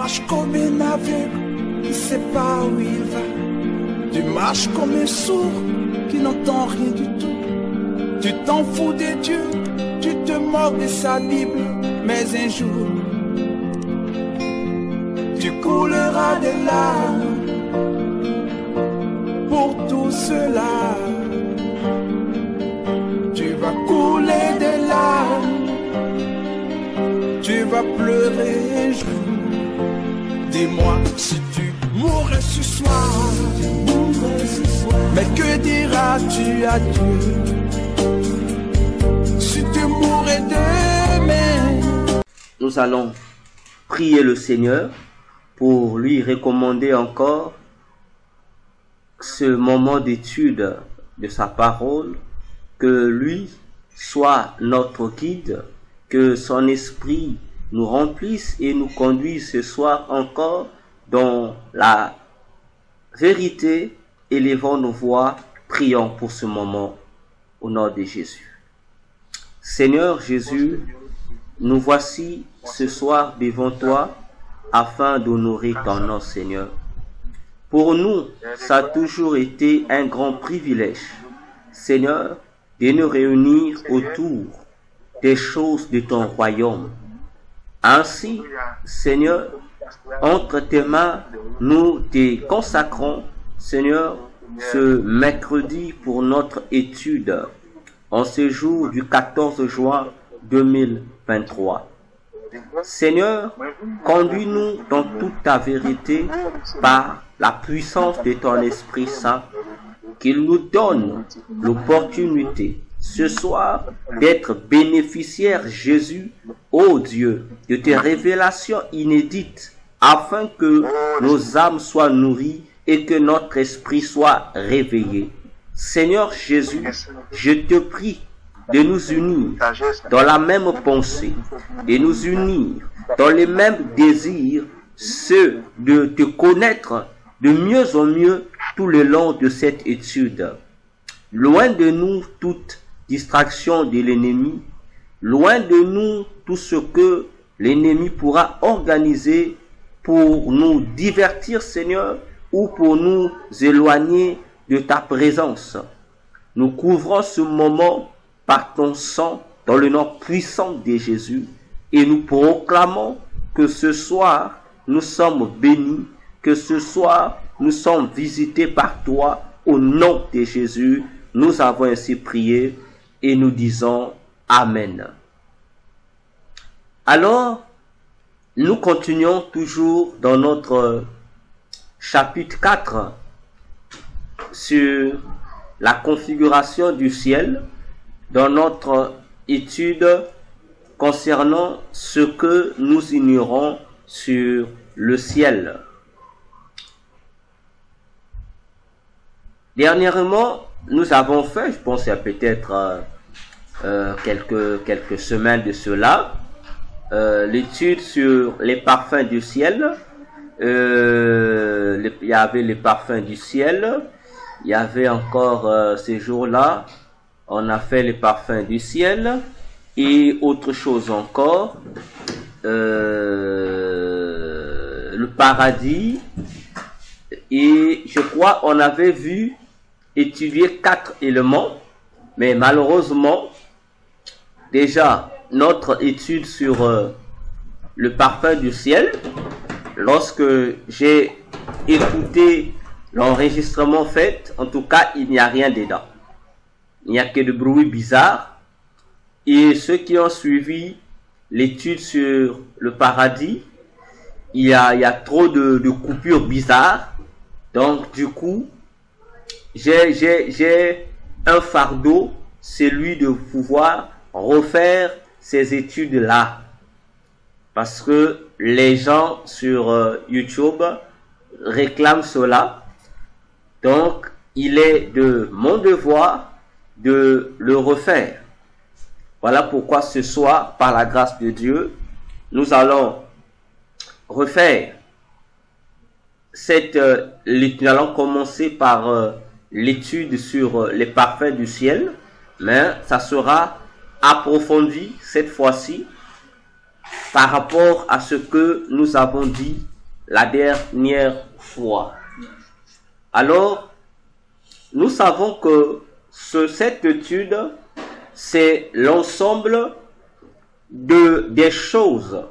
marches comme un aveugle qui ne sait pas où il va. Tu marches comme un sourd qui n'entend rien du tout. Tu t'en fous de Dieu, tu te moques de sa Bible. Mais un jour, tu couleras des larmes pour tout cela. Tu vas couler des larmes, tu vas pleurer un jour. Dis-moi si tu mourrais ce soir, mais que diras-tu à Dieu si tu mourrais demain? Nous allons prier le Seigneur pour lui recommander encore ce moment d'étude de sa parole, que lui soit notre guide, que son esprit nous remplisse et nous conduise ce soir encore dans la vérité. Élevons nos voix, prions pour ce moment au nom de Jésus. Seigneur Jésus, nous voici ce soir devant toi afin d'honorer ton nom, Seigneur. Pour nous, ça a toujours été un grand privilège, Seigneur, de nous réunir autour des choses de ton royaume. Ainsi, Seigneur, entre tes mains, nous te consacrons, Seigneur, ce mercredi pour notre étude, en ce jour du 14 juin 2023. Seigneur, conduis-nous dans toute ta vérité par la puissance de ton Esprit Saint, qu'il nous donne l'opportunité ce soir d'être bénéficiaire, Jésus, ô Dieu, de tes révélations inédites, afin que nos âmes soient nourries et que notre esprit soit réveillé. Seigneur Jésus, je te prie de nous unir dans la même pensée, de nous unir dans les mêmes désirs, ceux de te connaître de mieux en mieux tout le long de cette étude. Loin de nous toute distraction de l'ennemi, loin de nous tout ce que l'ennemi pourra organiser pour nous divertir, Seigneur, ou pour nous éloigner de ta présence. Nous couvrons ce moment par ton sang dans le nom puissant de Jésus et nous proclamons que ce soir nous sommes bénis, que ce soir nous sommes visités par toi au nom de Jésus. Nous avons ainsi prié et nous disons Amen. Alors, nous continuons toujours dans notre chapitre 4 sur la configuration du ciel, dans notre étude concernant ce que nous ignorons sur le ciel. Dernièrement, nous avons fait, je pense il y a peut-être quelques semaines de cela, l'étude sur les parfums du ciel. Il y avait les parfums du ciel. Il y avait encore ces jours-là, on a fait les parfums du ciel et autre chose encore, le paradis. Et je crois on avait vu étudier 4 éléments, mais malheureusement, déjà notre étude sur le parfum du ciel, lorsque j'ai écouté l'enregistrement fait, en tout cas, il n'y a rien dedans. Il n'y a que de bruits bizarres. Et ceux qui ont suivi l'étude sur le paradis, il y a trop de coupures bizarres. Donc, du coup, j'ai un fardeau, celui de pouvoir refaire ces études-là. Parce que les gens sur YouTube réclament cela. Donc, il est de mon devoir de le refaire. Voilà pourquoi ce soir, par la grâce de Dieu, nous allons refaire nous allons commencer par l'étude sur les parfums du ciel, mais ça sera approfondi cette fois-ci par rapport à ce que nous avons dit la dernière fois. Alors, nous savons que cette étude, c'est l'ensemble des choses,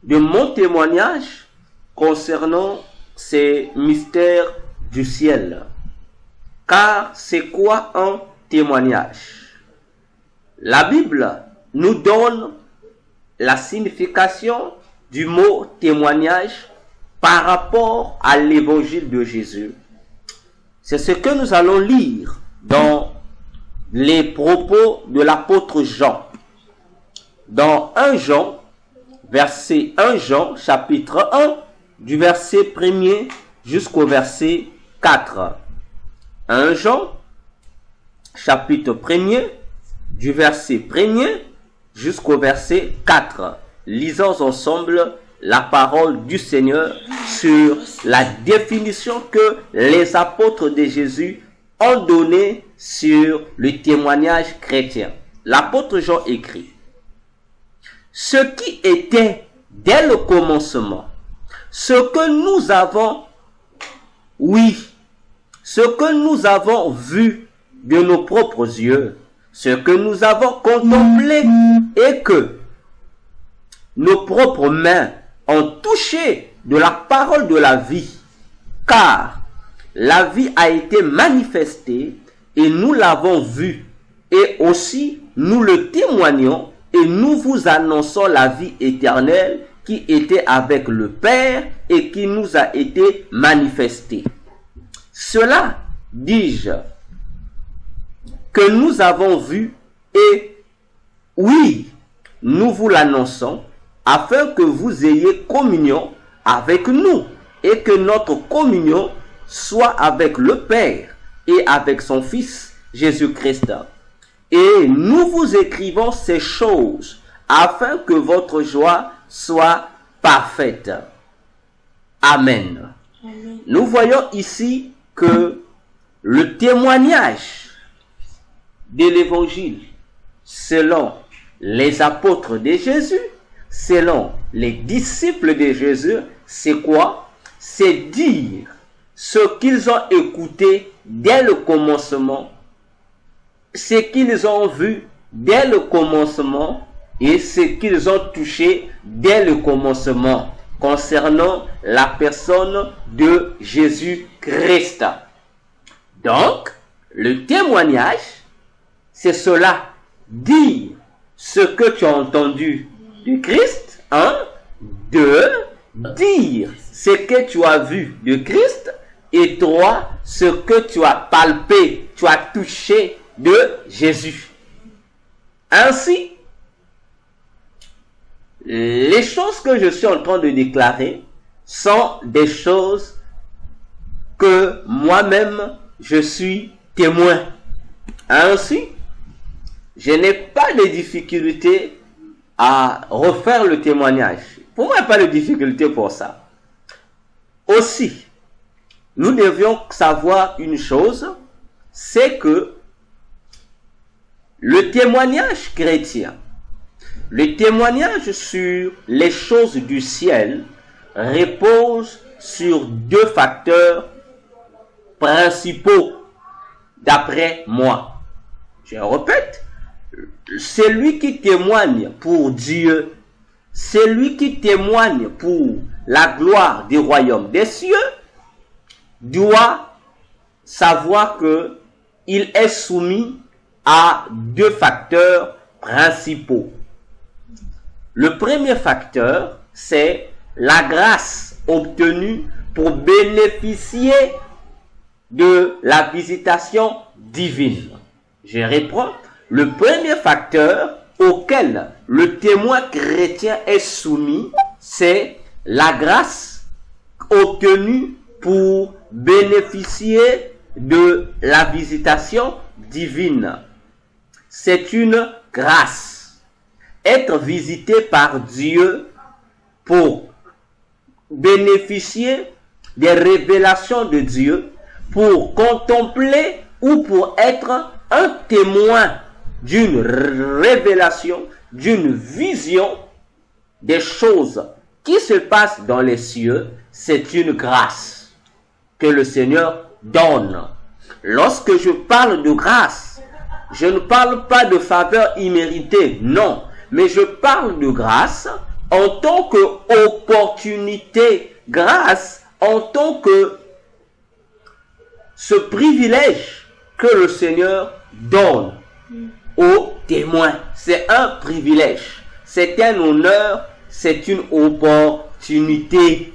de mon témoignage concernant ces mystères du ciel. Car c'est quoi un témoignage? La Bible nous donne la signification du mot témoignage par rapport à l'évangile de Jésus. C'est ce que nous allons lire dans les propos de l'apôtre Jean. Dans 1 Jean, chapitre 1, du verset 1er jusqu'au verset 4. 1 Jean, chapitre 1er, du verset 1er jusqu'au verset 4. Lisons ensemble la parole du Seigneur sur la définition que les apôtres de Jésus ont donnée sur le témoignage chrétien. L'apôtre Jean écrit: ce qui était dès le commencement, ce que nous avons, ce que nous avons vu de nos propres yeux, ce que nous avons contemplé et que nos propres mains ont touché de la parole de la vie, car la vie a été manifestée et nous l'avons vue, et aussi nous le témoignons et nous vous annonçons la vie éternelle qui était avec le Père et qui nous a été manifestée. Cela, dis-je, que nous avons vu, et oui, nous vous l'annonçons, afin que vous ayez communion avec nous, et que notre communion soit avec le Père et avec son Fils Jésus-Christ. Et nous vous écrivons ces choses, afin que votre joie soit parfaite. Amen. Amen. Nous voyons ici que le témoignage de l'évangile, selon les apôtres de Jésus, selon les disciples de Jésus, c'est quoi? C'est dire ce qu'ils ont écouté dès le commencement, ce qu'ils ont vu dès le commencement et ce qu'ils ont touché dès le commencement concernant la personne de Jésus-Christ. Donc, le témoignage, c'est cela, dire ce que tu as entendu du Christ, 1, 2, dire ce que tu as vu de Christ, et 3, ce que tu as palpé, tu as touché de Jésus. Ainsi, les choses que je suis en train de déclarer sont des choses que moi-même je suis témoin. Ainsi, je n'ai pas de difficulté à refaire le témoignage. Pour moi, il n'y a pas de difficulté pour ça. Aussi, nous devions savoir une chose, c'est que le témoignage chrétien, le témoignage sur les choses du ciel repose sur deux facteurs principaux d'après moi. Je répète, celui qui témoigne pour Dieu, celui qui témoigne pour la gloire du royaume des cieux, doit savoir que il est soumis à deux facteurs principaux. Le premier facteur, c'est la grâce obtenue pour bénéficier de la visitation divine. Je reprends. Le premier facteur auquel le témoin chrétien est soumis, c'est la grâce obtenue pour bénéficier de la visitation divine. C'est une grâce. Être visité par Dieu pour bénéficier des révélations de Dieu, pour contempler ou pour être un témoin d'une révélation, d'une vision des choses qui se passe dans les cieux, c'est une grâce que le Seigneur donne. Lorsque je parle de grâce, je ne parle pas de faveur imméritée, non, mais je parle de grâce en tant qu'opportunité, grâce en tant que ce privilège que le Seigneur donne aux témoins. C'est un privilège, c'est un honneur, c'est une opportunité.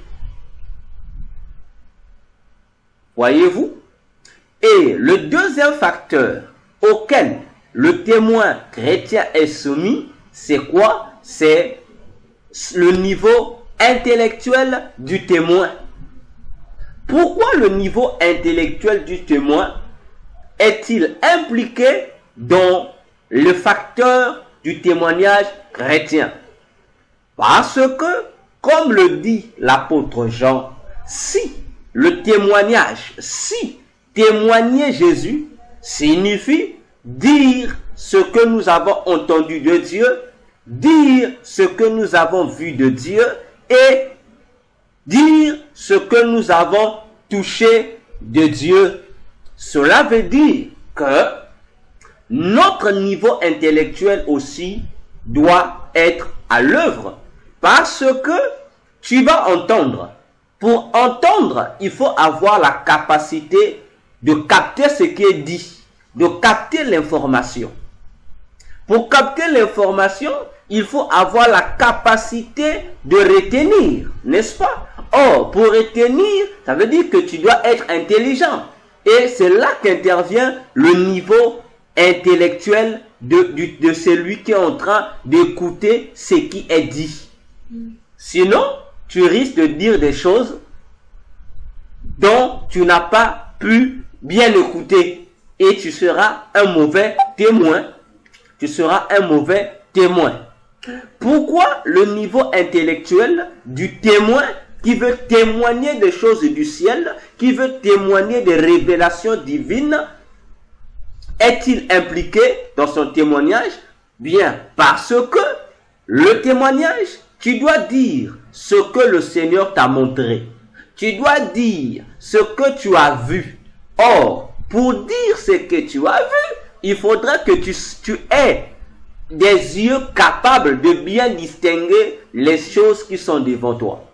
Voyez-vous? Et le deuxième facteur auquel le témoin chrétien est soumis, c'est quoi? C'est le niveau intellectuel du témoin. Pourquoi le niveau intellectuel du témoin est-il impliqué dans le facteur du témoignage chrétien? Parce que, comme le dit l'apôtre Jean, si le témoignage, si témoigner Jésus signifie dire ce que nous avons entendu de Dieu, dire ce que nous avons vu de Dieu et dire ce que nous avons touché de Dieu. Cela veut dire que notre niveau intellectuel aussi doit être à l'œuvre parce que tu vas entendre. Pour entendre, il faut avoir la capacité de capter ce qui est dit, de capter l'information. Pour capter l'information, il faut avoir la capacité de retenir, n'est-ce pas? Or, pour retenir, ça veut dire que tu dois être intelligent. Et c'est là qu'intervient le niveau intellectuel de celui qui est en train d'écouter ce qui est dit. Sinon, tu risques de dire des choses dont tu n'as pas pu bien écouter. Et tu seras un mauvais témoin. Tu seras un mauvais témoin. Pourquoi le niveau intellectuel du témoin qui veut témoigner des choses du ciel, qui veut témoigner des révélations divines, est-il impliqué dans son témoignage? Bien, parce que le témoignage, tu dois dire ce que le Seigneur t'a montré. Tu dois dire ce que tu as vu. Or, pour dire ce que tu as vu, il faudra que tu aies des yeux capables de bien distinguer les choses qui sont devant toi.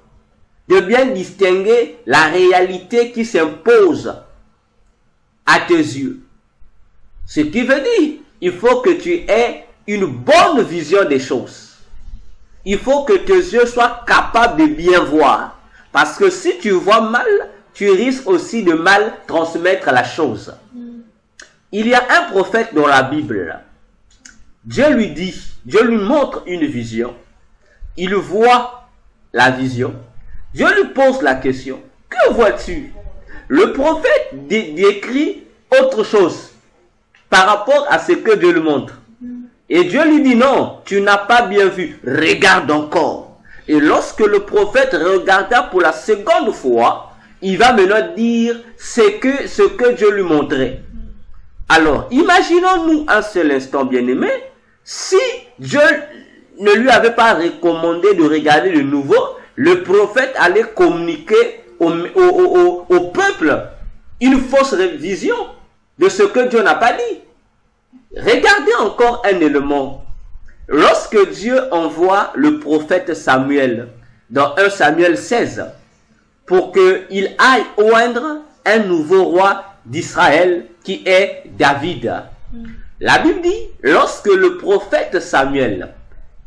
De bien distinguer la réalité qui s'impose à tes yeux. Ce qui veut dire, il faut que tu aies une bonne vision des choses. Il faut que tes yeux soient capables de bien voir. Parce que si tu vois mal, tu risques aussi de mal transmettre la chose. Il y a un prophète dans la Bible. Dieu lui montre une vision. Il voit la vision. Dieu lui pose la question. Que vois-tu? Le prophète décrit autre chose par rapport à ce que Dieu lui montre. Et Dieu lui dit non, tu n'as pas bien vu, regarde encore. Et lorsque le prophète regarda pour la seconde fois, il va maintenant dire ce que Dieu lui montrait. Alors, imaginons-nous un seul instant, bien-aimé, si Dieu ne lui avait pas recommandé de regarder de nouveau, le prophète allait communiquer au peuple une fausse vision de ce que Dieu n'a pas dit. Regardez encore un élément. Lorsque Dieu envoie le prophète Samuel dans 1 Samuel 16 pour qu'il aille oindre un nouveau roi d'Israël qui est David. La Bible dit, lorsque le prophète Samuel,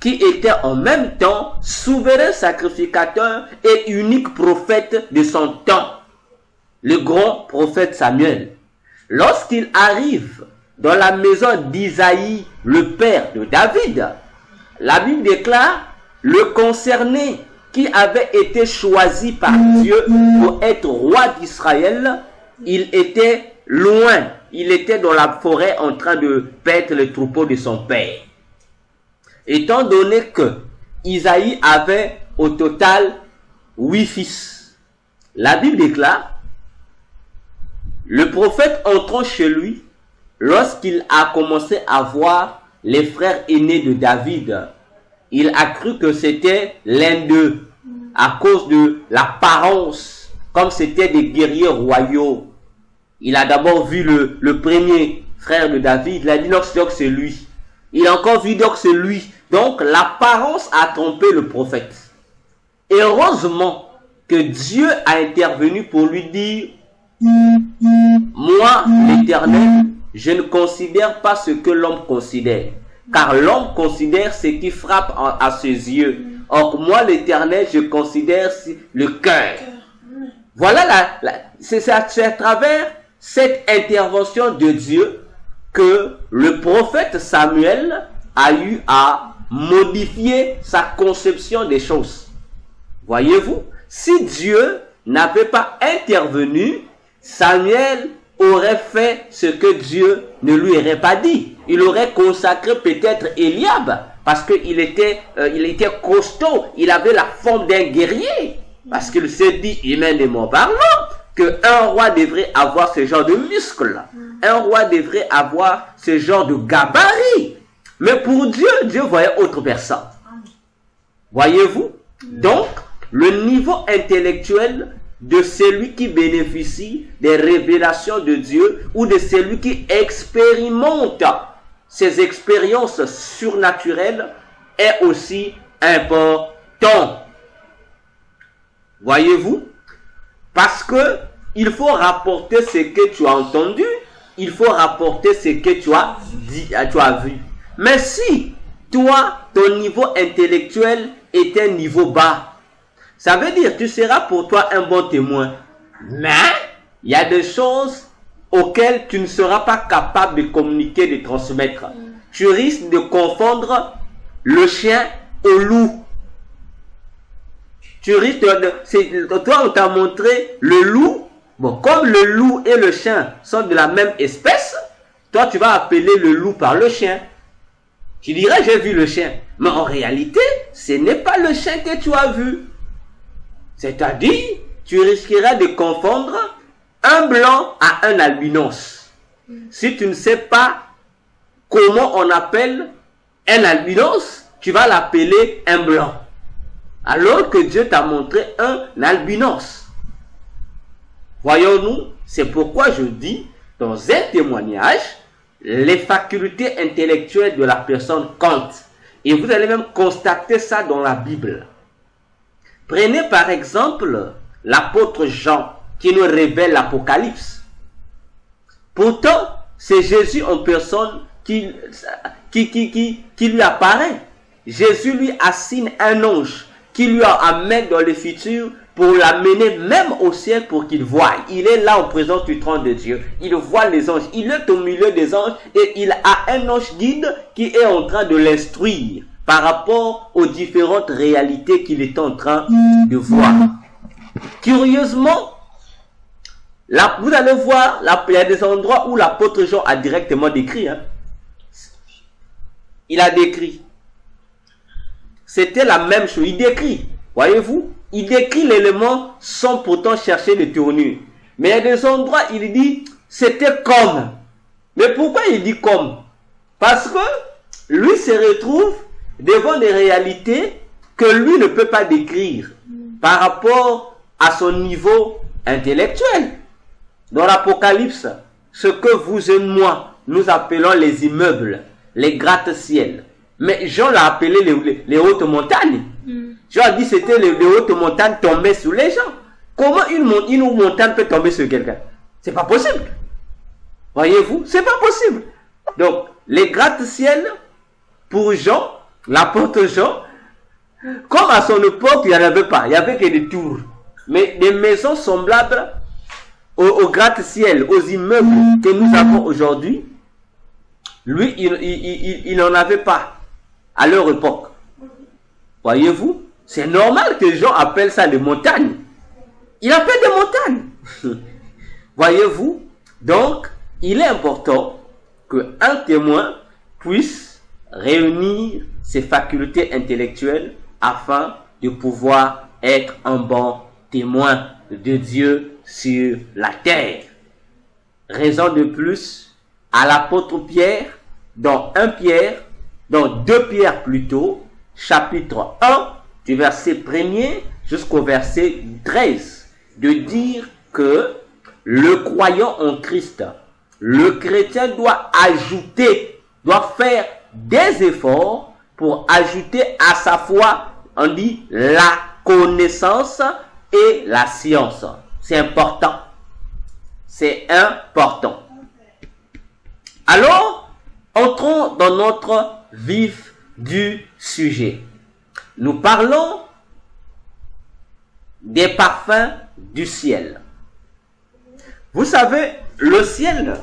qui était en même temps souverain sacrificateur et unique prophète de son temps, le grand prophète Samuel, lorsqu'il arrive dans la maison d'Isaïe, le père de David, la Bible déclare, le concerné qui avait été choisi par Dieu pour être roi d'Israël, il était loin, il était dans la forêt en train de paître le troupeau de son père. Étant donné que Isaïe avait au total 8 fils, la Bible déclare, le prophète entrant chez lui, lorsqu'il a commencé à voir les frères aînés de David, il a cru que c'était l'un d'eux. à cause de l'apparence, comme c'était des guerriers royaux. Il a d'abord vu le premier frère de David, il a dit non, c'est lui. Il a encore vu donc c'est lui. Donc l'apparence a trompé le prophète. Et heureusement que Dieu a intervenu pour lui dire, moi, l'Éternel, je ne considère pas ce que l'homme considère. Car l'homme considère ce qui frappe à ses yeux. Or, moi, l'Éternel, je considère le cœur. Voilà, c'est à travers cette intervention de Dieu que le prophète Samuel a eu à modifier sa conception des choses. Voyez-vous, si Dieu n'avait pas intervenu, Samuel aurait fait ce que Dieu ne lui aurait pas dit. Il aurait consacré peut-être Eliab, parce qu'il était costaud, il avait la forme d'un guerrier. Parce qu'il s'est dit, humainement parlant, qu'un roi devrait avoir ce genre de muscles. Un roi devrait avoir ce genre de gabarit. Mais pour Dieu, Dieu voyait autre personne. Voyez-vous? Donc, le niveau intellectuel de celui qui bénéficie des révélations de Dieu ou de celui qui expérimente ces expériences surnaturelles est aussi important. Voyez-vous? Parce que il faut rapporter ce que tu as entendu, il faut rapporter ce que tu as dit, tu as vu. Mais si toi, ton niveau intellectuel est un niveau bas, ça veut dire que tu seras pour toi un bon témoin. Mais il y a des choses auxquelles tu ne seras pas capable de communiquer, de transmettre. Tu risques de confondre le chien au loup. Tu risques toi, on t'a montré le loup. Bon, comme le loup et le chien sont de la même espèce, toi, tu vas appeler le loup par le chien. Tu dirais, j'ai vu le chien. Mais en réalité, ce n'est pas le chien que tu as vu. C'est-à-dire, tu risqueras de confondre un blanc à un albinos. Si tu ne sais pas comment on appelle un albinos, tu vas l'appeler un blanc. Alors que Dieu t'a montré un albinos. Voyons-nous, c'est pourquoi je dis, dans un témoignage, les facultés intellectuelles de la personne comptent. Et vous allez même constater ça dans la Bible. Prenez par exemple l'apôtre Jean qui nous révèle l'Apocalypse. Pourtant, c'est Jésus en personne qui lui apparaît. Jésus lui assigne un ange qui lui amène dans le futur pour l'amener même au ciel pour qu'il voie. Il est là en présence du trône de Dieu. Il voit les anges. Il est au milieu des anges et il a un ange guide qui est en train de l'instruire par rapport aux différentes réalités qu'il est en train de voir. Curieusement, vous allez voir, il y a des endroits où l'apôtre Jean a directement décrit. Il a décrit. C'était la même chose. Il décrit. Voyez-vous? Il décrit l'élément sans pourtant chercher de tournure. Mais il y a des endroits, il dit, c'était comme. Mais pourquoi il dit comme? Parce que lui se retrouve devant des réalités que lui ne peut pas décrire par rapport à son niveau intellectuel. Dans l'Apocalypse, ce que vous et moi, nous appelons les immeubles, les gratte-ciel. Mais Jean l'a appelé les hautes montagnes. Jean a dit que c'était les hautes montagnes tombées sur les gens. Comment une montagne peut tomber sur quelqu'un? C'est pas possible. Voyez-vous? C'est pas possible. Donc, les gratte-ciel, pour Jean, l'apôtre Jean, comme à son époque, il n'y en avait pas. Il n'y avait que des tours. Mais des maisons semblables aux gratte-ciel, aux immeubles que nous avons aujourd'hui, lui, il n'en avait pas à leur époque. Voyez-vous? C'est normal que les gens appellent ça des montagnes. Il appelle des montagnes. Voyez-vous? Donc, il est important qu'un témoin puisse réunir ses facultés intellectuelles afin de pouvoir être un bon témoin de Dieu sur la terre. Raison de plus, à l'apôtre Pierre, dans 2 Pierre plutôt, chapitre 1, du verset 1er jusqu'au verset 13, de dire que le croyant en Christ, le chrétien doit ajouter, doit faire des efforts pour ajouter à sa foi, on dit, la connaissance et la science. C'est important. C'est important. Alors, entrons dans notre vif du sujet. Nous parlons des parfums du ciel. Vous savez, le ciel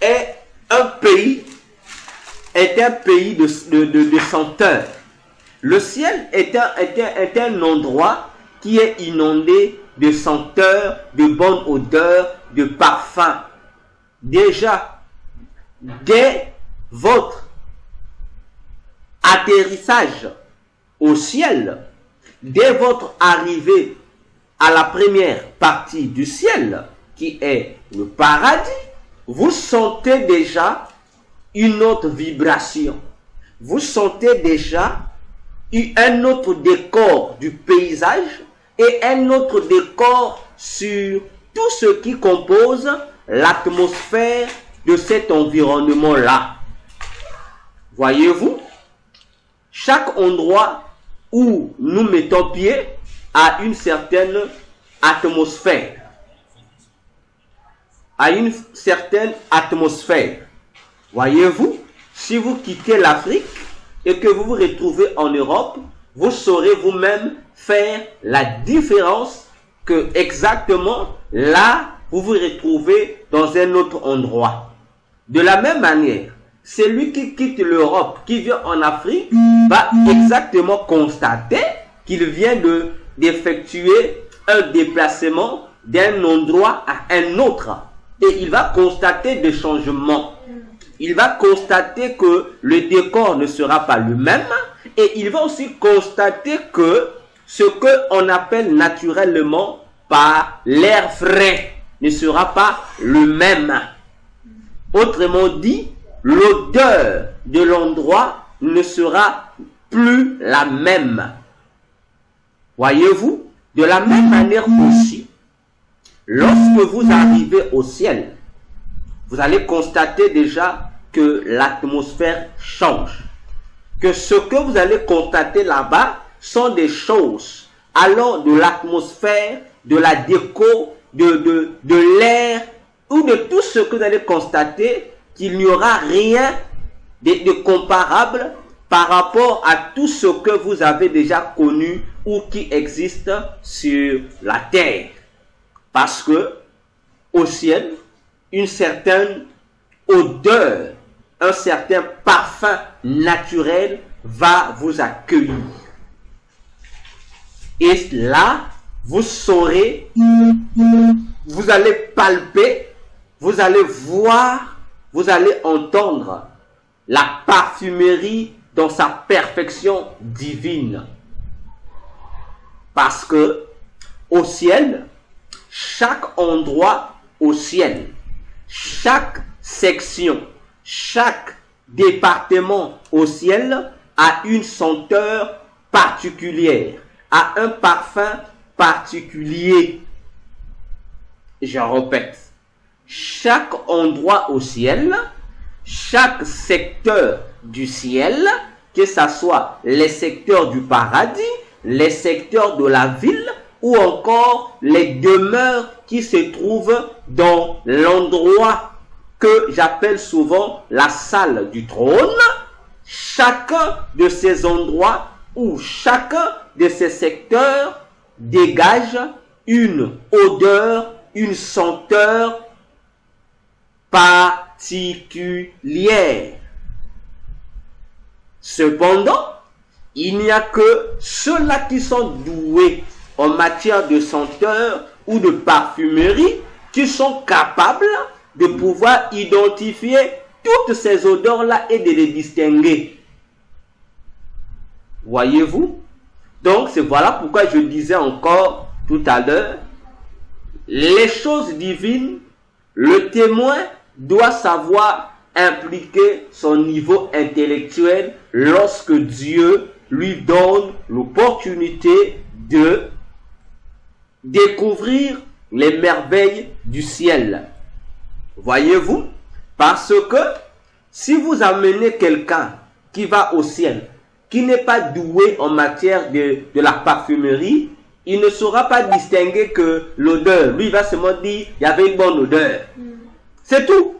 est un pays de senteurs. Le ciel est un endroit qui est inondé de senteurs, de bonnes odeurs, de parfums. Déjà, dès votre atterrissage au ciel, dès votre arrivée à la première partie du ciel, qui est le paradis, vous sentez déjà une autre vibration. Vous sentez déjà un autre décor du paysage et un autre décor sur tout ce qui compose l'atmosphère de cet environnement-là. Voyez-vous, chaque endroit où nous mettons pied a une certaine atmosphère. Voyez-vous, si vous quittez l'Afrique et que vous vous retrouvez en Europe, vous saurez vous-même faire la différence que exactement là, vous vous retrouvez dans un autre endroit. De la même manière, celui qui quitte l'Europe, qui vient en Afrique, va exactement constater qu'il vient d'effectuer un déplacement d'un endroit à un autre. Et il va constater des changements. Il va constater que le décor ne sera pas le même. Et il va aussi constater que ce qu'on appelle naturellement par l'air frais ne sera pas le même. Autrement dit, l'odeur de l'endroit ne sera plus la même. Voyez-vous, de la même manière aussi, lorsque vous arrivez au ciel, vous allez constater déjà que l'atmosphère change. Que ce que vous allez constater là-bas sont des choses allant de l'atmosphère, de la déco, de l'air ou de tout ce que vous allez constater, qu'il n'y aura rien de comparable par rapport à tout ce que vous avez déjà connu ou qui existe sur la terre. Parce que au ciel, une certaine odeur, un certain parfum naturel va vous accueillir. Et là, vous saurez, vous allez palper, vous allez voir, vous allez entendre la parfumerie dans sa perfection divine. Parce que au ciel, chaque endroit au ciel, chaque section, chaque département au ciel a une senteur particulière, a un parfum particulier. Je répète, chaque endroit au ciel, chaque secteur du ciel, que ce soit les secteurs du paradis, les secteurs de la ville ou encore les demeures qui se trouvent dans l'endroit que j'appelle souvent la salle du trône, chacun de ces endroits ou chacun de ces secteurs dégage une odeur, une senteur particulière. Cependant, il n'y a que ceux-là qui sont doués en matière de senteur ou de parfumerie qui sont capables de pouvoir identifier toutes ces odeurs-là et de les distinguer. Voyez-vous? Donc, c'est voilà pourquoi je disais encore tout à l'heure, les choses divines, le témoin doit savoir impliquer son niveau intellectuel lorsque Dieu lui donne l'opportunité de découvrir les merveilles du ciel. Voyez-vous? Parce que si vous amenez quelqu'un qui va au ciel, qui n'est pas doué en matière de la parfumerie, il ne saura pas distinguer que l'odeur. Lui, il va seulement dire, il y avait une bonne odeur. C'est tout.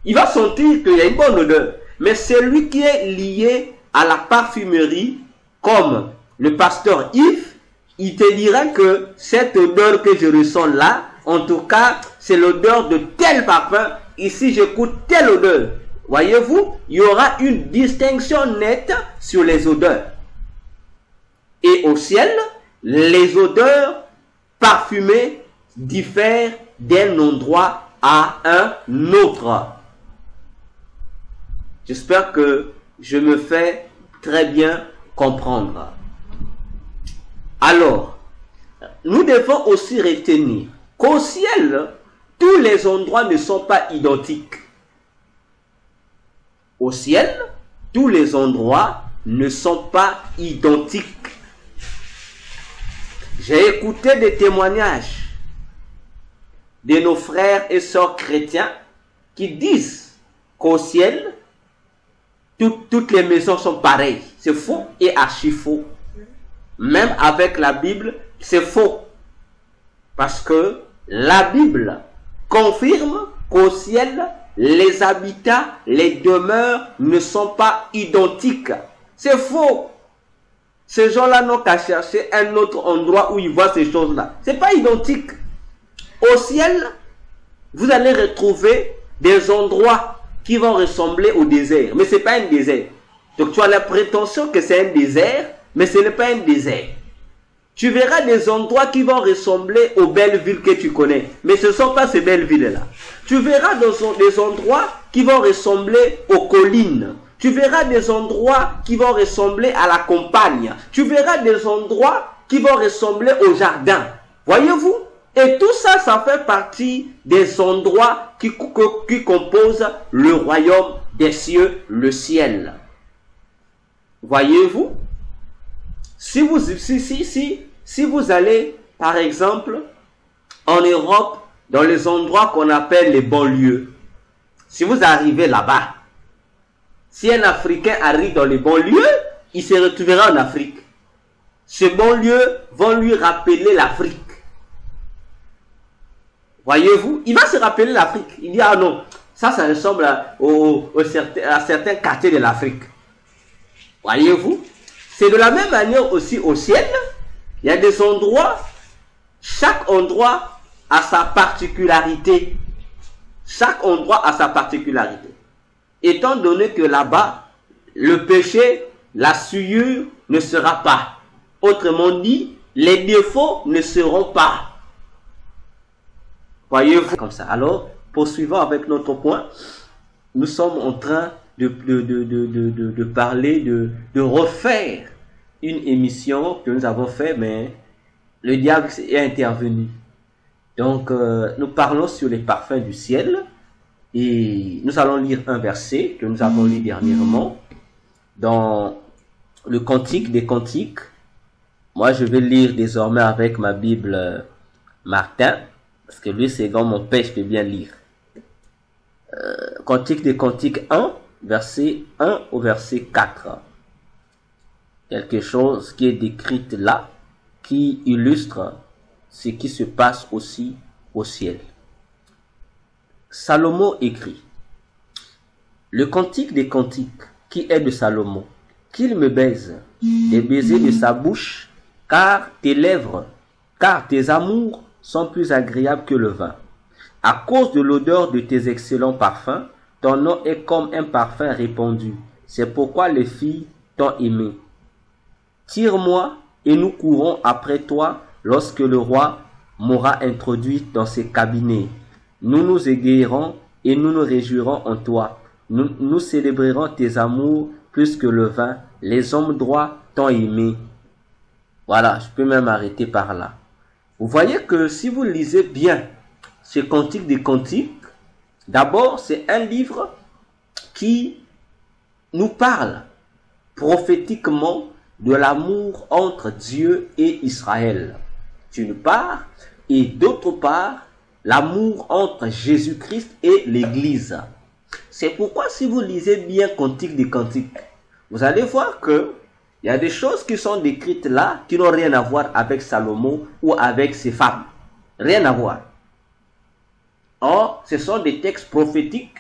Il va sentir qu'il y a une bonne odeur. Mais celui qui est lié à la parfumerie, comme le pasteur Yves, il te dira que cette odeur que je ressens là, en tout cas, c'est l'odeur de tel parfum. Ici, j'écoute telle odeur. Voyez-vous, il y aura une distinction nette sur les odeurs. Et au ciel, les odeurs parfumées diffèrent d'un endroit à un autre. J'espère que je me fais très bien comprendre. Alors, nous devons aussi retenir qu'au ciel, tous les endroits ne sont pas identiques. Au ciel, tous les endroits ne sont pas identiques. J'ai écouté des témoignages de nos frères et sœurs chrétiens qui disent qu'au ciel, toutes les maisons sont pareilles. C'est faux et archi faux. Même avec la Bible, c'est faux. Parce que la Bible confirme qu'au ciel, les habitats, les demeures ne sont pas identiques. C'est faux. Ces gens-là n'ont qu'à chercher un autre endroit où ils voient ces choses-là. Ce n'est pas identique. Au ciel, vous allez retrouver des endroits qui vont ressembler au désert. Mais ce n'est pas un désert. Donc tu as la prétention que c'est un désert, mais ce n'est pas un désert. Tu verras des endroits qui vont ressembler aux belles villes que tu connais. Mais ce ne sont pas ces belles villes-là. Tu verras des endroits qui vont ressembler aux collines. Tu verras des endroits qui vont ressembler à la campagne. Tu verras des endroits qui vont ressembler au jardin. Voyez-vous? Et tout ça, ça fait partie des endroits qui composent le royaume des cieux, le ciel. Voyez-vous? Si vous allez, par exemple, en Europe, dans les endroits qu'on appelle les banlieues, si vous arrivez là-bas, si un Africain arrive dans les banlieues, il se retrouvera en Afrique. Ces banlieues vont lui rappeler l'Afrique. Voyez-vous, il va se rappeler l'Afrique. Il dit, ah non, ça ressemble à certains quartiers de l'Afrique. Voyez-vous, c'est de la même manière aussi au ciel. Il y a des endroits, chaque endroit a sa particularité. Chaque endroit a sa particularité. Étant donné que là-bas, le péché, la souillure ne sera pas. Autrement dit, les défauts ne seront pas. Voyez-vous comme ça. Alors, poursuivons avec notre point. Nous sommes en train de parler, de refaire une émission que nous avons fait, mais le diable est intervenu. Donc, nous parlons sur les parfums du ciel. Et nous allons lire un verset que nous avons lu dernièrement dans le Cantique des Cantiques. Moi, je vais lire désormais avec ma Bible Martin, parce que lui, c'est grand mon père, je peux bien lire. Cantique des Cantiques 1, verset 1 au verset 4. Quelque chose qui est décrit là, qui illustre ce qui se passe aussi au ciel. Salomon écrit, le cantique des cantiques qui est de Salomon, qu'il me baise des baisers de sa bouche, car tes lèvres, car tes amours sont plus agréables que le vin. À cause de l'odeur de tes excellents parfums, ton nom est comme un parfum répandu. C'est pourquoi les filles t'ont aimé. Tire-moi et nous courons après toi lorsque le roi m'aura introduit dans ses cabinets. Nous nous égayerons et nous nous réjouirons en toi. Nous célébrerons tes amours plus que le vin. Les hommes droits t'ont aimé. Voilà, je peux même arrêter par là. Vous voyez que si vous lisez bien ce Cantique des Cantiques, d'abord c'est un livre qui nous parle prophétiquement de l'amour entre Dieu et Israël, d'une part, et d'autre part, l'amour entre Jésus-Christ et l'Église. C'est pourquoi si vous lisez bien Cantique des Cantiques, vous allez voir que il y a des choses qui sont décrites là qui n'ont rien à voir avec Salomon ou avec ses femmes. Rien à voir. Or, ce sont des textes prophétiques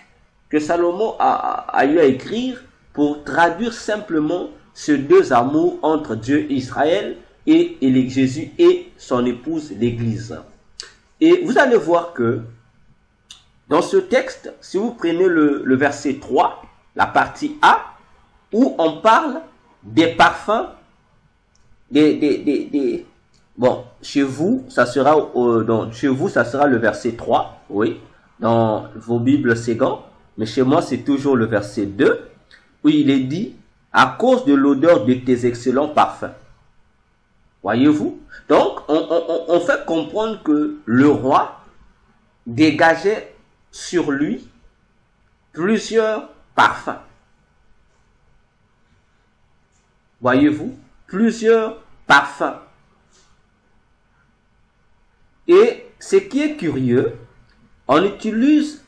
que Salomon a eu à écrire pour traduire simplement ces deux amours entre Dieu et Israël et Jésus et son épouse l'Église. Et vous allez voir que dans ce texte, si vous prenez le verset 3, la partie A, où on parle des parfums, bon, chez vous, ça sera le verset 3, oui, dans vos Bibles Ségan, mais chez moi, c'est toujours le verset 2, où il est dit, à cause de l'odeur de tes excellents parfums. Voyez-vous? Donc, on fait comprendre que le roi dégageait sur lui plusieurs parfums. Voyez-vous? Plusieurs parfums. Et ce qui est curieux, on utilise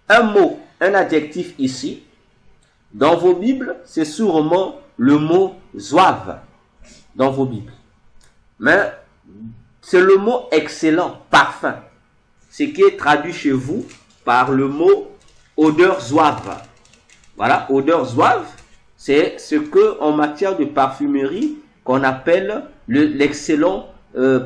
un mot, un adjectif ici. Dans vos Bibles, c'est sûrement le mot zouave dans vos Bibles. Mais c'est le mot excellent, parfum. Ce qui est traduit chez vous par le mot odeur zouave. Voilà, odeur zouave, c'est ce que en matière de parfumerie qu'on appelle l'excellent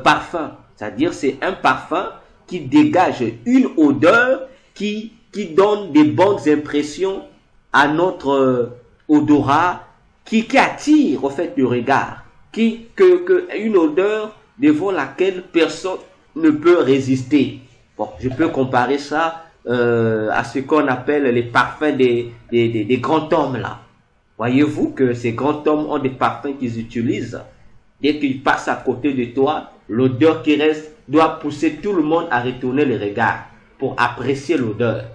parfum. C'est-à-dire c'est un parfum qui dégage une odeur qui donne des bonnes impressions à notre odorat, qui attire au fait le regard, une odeur devant laquelle personne ne peut résister. Bon, je peux comparer ça à ce qu'on appelle les parfums des grands hommes là. Voyez-vous que ces grands hommes ont des parfums qu'ils utilisent. Dès qu'ils passent à côté de toi, l'odeur qui reste doit pousser tout le monde à retourner le regard pour apprécier l'odeur.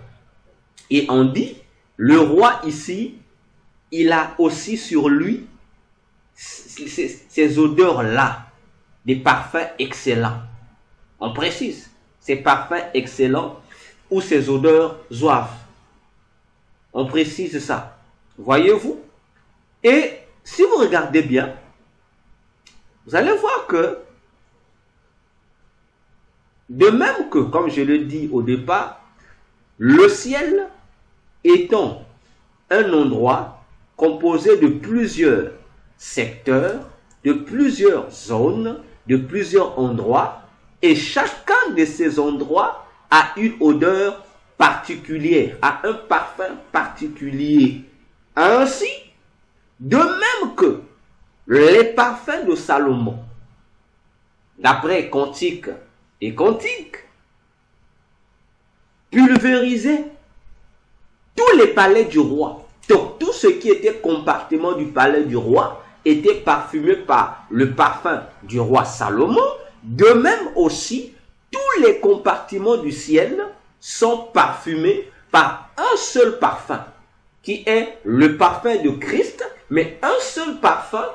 Et on dit, le roi ici, il a aussi sur lui ces odeurs-là, des parfums excellents. On précise, ces parfums excellents ou ces odeurs zouaves. On précise ça. Voyez-vous? Et si vous regardez bien, vous allez voir que, de même que, comme je le dis au départ, le ciel étant un endroit composé de plusieurs secteurs, de plusieurs zones, de plusieurs endroits, et chacun de ces endroits a une odeur particulière, a un parfum particulier. Ainsi, de même que les parfums de Salomon, d'après Cantique et Cantique, pulvérisaient tous les palais du roi. Donc, tout ce qui était compartiment du palais du roi était parfumé par le parfum du roi Salomon. De même aussi, tous les compartiments du ciel sont parfumés par un seul parfum, qui est le parfum de Christ, mais un seul parfum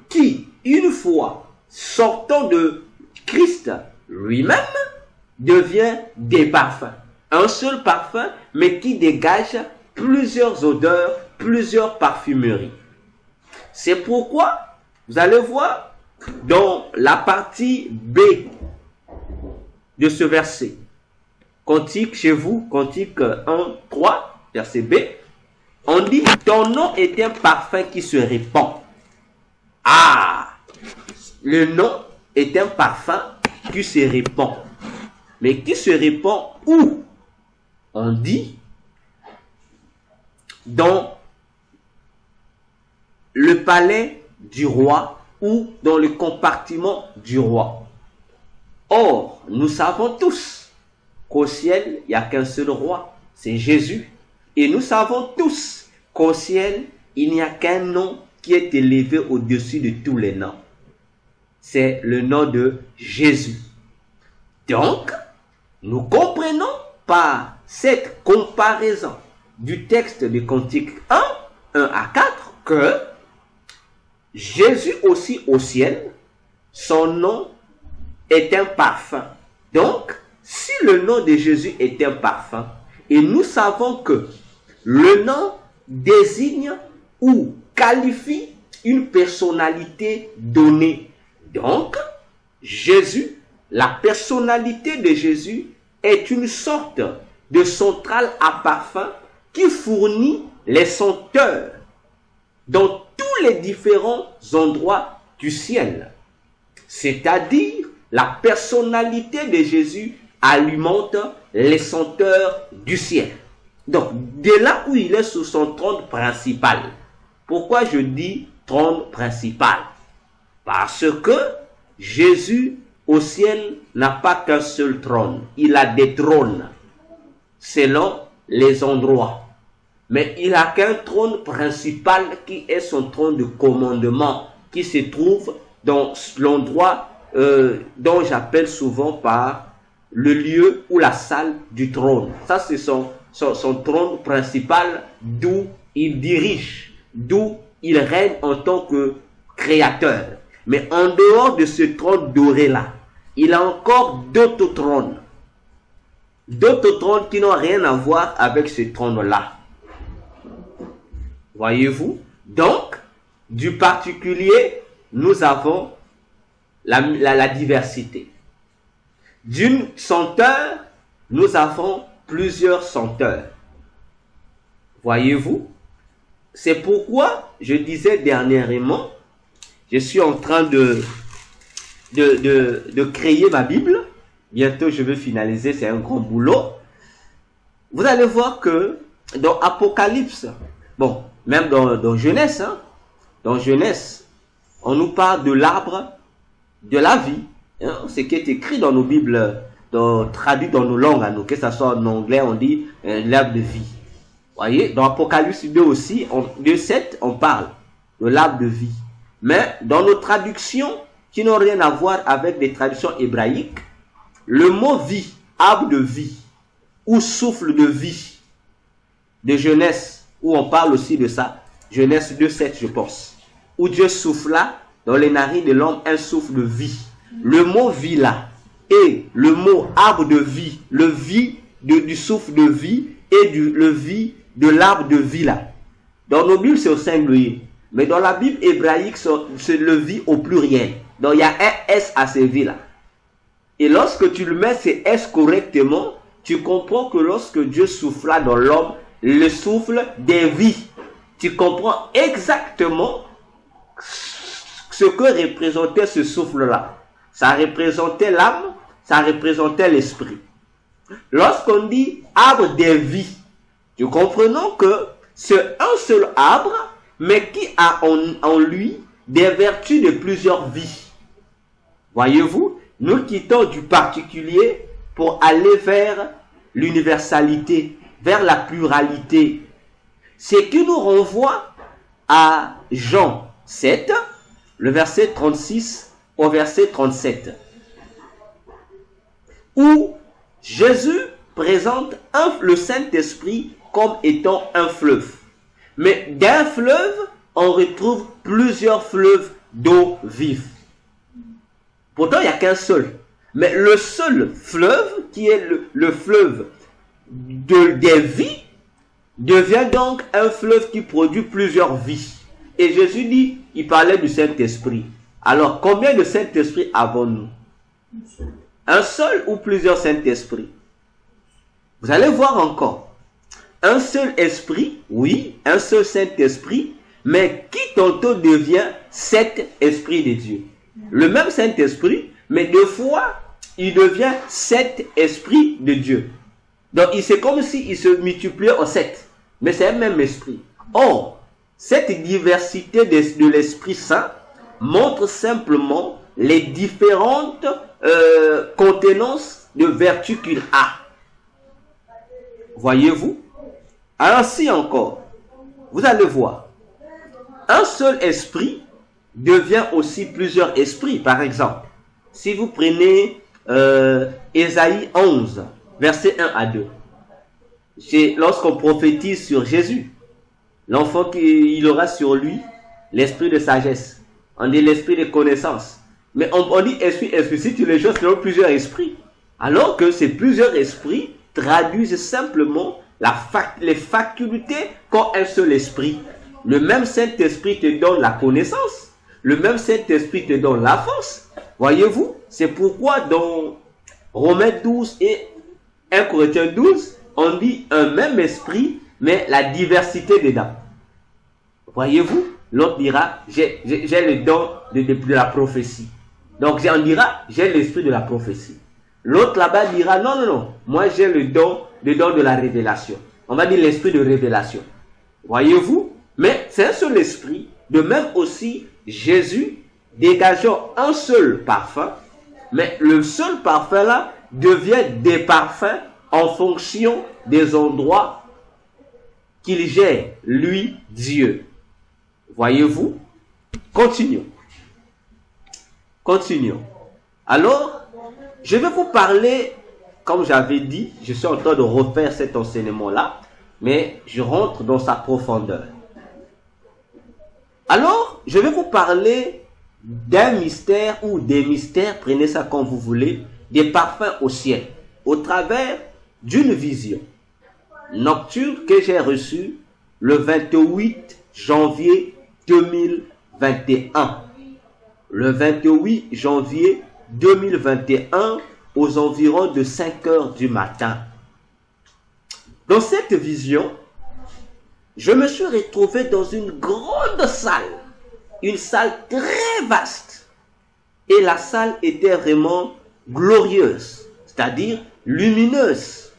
qui, une fois sortant de Christ lui-même, devient des parfums. Un seul parfum, mais qui dégage plusieurs odeurs, plusieurs parfumeries. C'est pourquoi, vous allez voir, dans la partie B de ce verset, Cantique chez vous, Cantique 1, 3, verset B, on dit, ton nom est un parfum qui se répand. Ah! Le nom est un parfum qui se répand. Mais qui se répand où? On dit, dans le palais du roi ou dans le compartiment du roi. Or, nous savons tous qu'au ciel, il n'y a qu'un seul roi, c'est Jésus. Et nous savons tous qu'au ciel, il n'y a qu'un nom qui est élevé au-dessus de tous les noms. C'est le nom de Jésus. Donc, nous comprenons par cette comparaison du texte de Cantique 1 à 4, que Jésus aussi au ciel, son nom est un parfum. Donc, si le nom de Jésus est un parfum, et nous savons que le nom désigne ou qualifie une personnalité donnée. Donc, Jésus, la personnalité de Jésus est une sorte de centrale à parfum qui fournit les senteurs dans tous les différents endroits du ciel. C'est-à-dire, la personnalité de Jésus alimente les senteurs du ciel. Donc, de là où il est sur son trône principal. Pourquoi je dis trône principal? Parce que Jésus au ciel n'a pas qu'un seul trône. Il a des trônes selon les endroits. Mais il n'a qu'un trône principal qui est son trône de commandement, qui se trouve dans l'endroit dont j'appelle souvent par le lieu ou la salle du trône. Ça, c'est son trône principal d'où il dirige, d'où il règne en tant que créateur. Mais en dehors de ce trône doré-là, il a encore d'autres trônes. D'autres trônes qui n'ont rien à voir avec ce trône-là. Voyez-vous? Donc, du particulier, nous avons la diversité. D'une senteur, nous avons plusieurs senteurs. Voyez-vous? C'est pourquoi je disais dernièrement, je suis en train de créer ma Bible. Bientôt, je vais finaliser, c'est un grand boulot. Vous allez voir que dans Apocalypse, bon, même dans Genèse, hein, dans Genèse, on nous parle de l'arbre de la vie. Hein, ce qui est écrit dans nos Bibles, traduit dans nos langues à nous, que ce soit en anglais, on dit l'arbre de vie. Voyez, dans Apocalypse 2 aussi, 2:7, on parle de l'arbre de vie. Mais dans nos traductions, qui n'ont rien à voir avec les traductions hébraïques, le mot vie, arbre de vie, ou souffle de vie, de Genèse, où on parle aussi de ça, Genèse 2:7, je pense, où Dieu souffla dans les narines de l'homme un souffle de vie. Le mot vie là, et le mot arbre de vie, le vie du souffle de vie, et le vie de l'arbre de vie là. Dans nos Bibles, c'est au singulier. Mais dans la Bible hébraïque, c'est le vie au pluriel. Donc il y a un S à ces vies là. Et lorsque tu le mets ces S correctement, tu comprends que lorsque Dieu souffla dans l'homme, le souffle des vies, tu comprends exactement ce que représentait ce souffle-là. Ça représentait l'âme, ça représentait l'esprit. Lorsqu'on dit arbre des vies, nous comprenons que c'est un seul arbre, mais qui a en lui des vertus de plusieurs vies. Voyez-vous, nous quittons du particulier pour aller vers l'universalité, vers la pluralité. Ce qui nous renvoie à Jean 7, le verset 36 au verset 37, où Jésus présente le Saint-Esprit comme étant un fleuve. Mais d'un fleuve, on retrouve plusieurs fleuves d'eau vive. Pourtant, il n'y a qu'un seul. Mais le seul fleuve, qui est le fleuve des vies, devient donc un fleuve qui produit plusieurs vies. Et Jésus dit, il parlait du Saint-Esprit. Alors, combien de Saint-Esprit avons-nous? Un seul ou plusieurs Saint-Esprits? Vous allez voir encore. Un seul esprit, oui, un seul Saint-Esprit, mais qui tantôt devient 7 esprits de Dieu. Le même Saint-Esprit, mais deux fois, il devient 7 esprits de Dieu. Donc, c'est comme s'il se multipliait en 7. Mais c'est un même esprit. Or, cette diversité de l'Esprit Saint montre simplement les différentes contenances de vertus qu'il a. Voyez-vous? Ainsi encore, vous allez voir, un seul esprit devient aussi plusieurs esprits. Par exemple, si vous prenez Ésaïe 11, versets 1 à 2, c'est lorsqu'on prophétise sur Jésus, l'enfant qu'il aura sur lui, l'esprit de sagesse, On dit l'esprit de connaissance. Mais on dit esprit, si tu les choses selon plusieurs esprits. Alors que ces plusieurs esprits traduisent simplement les facultés qu'ont un seul esprit. Le même Saint-Esprit te donne la connaissance. Le même Saint-Esprit te donne la force. Voyez-vous? C'est pourquoi dans Romains 12 et 1 Corinthiens 12, on dit un même esprit, mais la diversité dedans. Voyez-vous? L'autre dira, j'ai le don de la prophétie. Donc on dira, j'ai l'esprit de la prophétie. L'autre là-bas dira, non, moi j'ai le don de la révélation. On va dire l'esprit de révélation. Voyez-vous? Mais c'est un seul esprit. De même aussi, Jésus dégageant un seul parfum, mais le seul parfum là devient des parfums en fonction des endroits qu'il gère, lui, Dieu. Voyez-vous? Continuons. Alors, je vais vous parler, comme j'avais dit, je suis en train de refaire cet enseignement-là, mais je rentre dans sa profondeur. Alors, je vais vous parler d'un mystère ou des mystères, prenez ça comme vous voulez, des parfums au ciel, au travers d'une vision nocturne que j'ai reçue le 28 janvier 2021. Le 28 janvier 2021 aux environs de 5 heures du matin. Dans cette vision, je me suis retrouvé dans une grande salle. Une salle très vaste. Et la salle était vraiment glorieuse, c'est-à-dire lumineuse.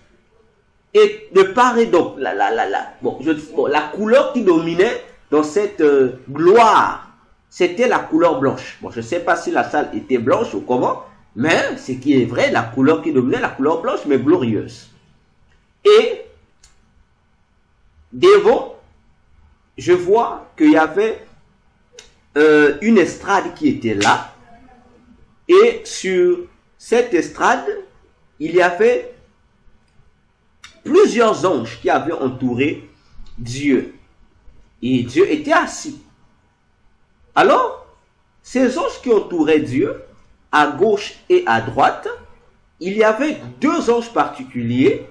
Et de part et d'autre, la couleur qui dominait dans cette gloire, c'était la couleur blanche. Bon, je ne sais pas si la salle était blanche ou comment, mais ce qui est vrai, la couleur qui dominait, la couleur blanche, mais glorieuse. Et devant, je vois qu'il y avait une estrade qui était là. Et sur cette estrade, il y avait plusieurs anges qui avaient entouré Dieu. Et Dieu était assis. Alors, ces anges qui entouraient Dieu, à gauche et à droite, il y avait deux anges particuliers,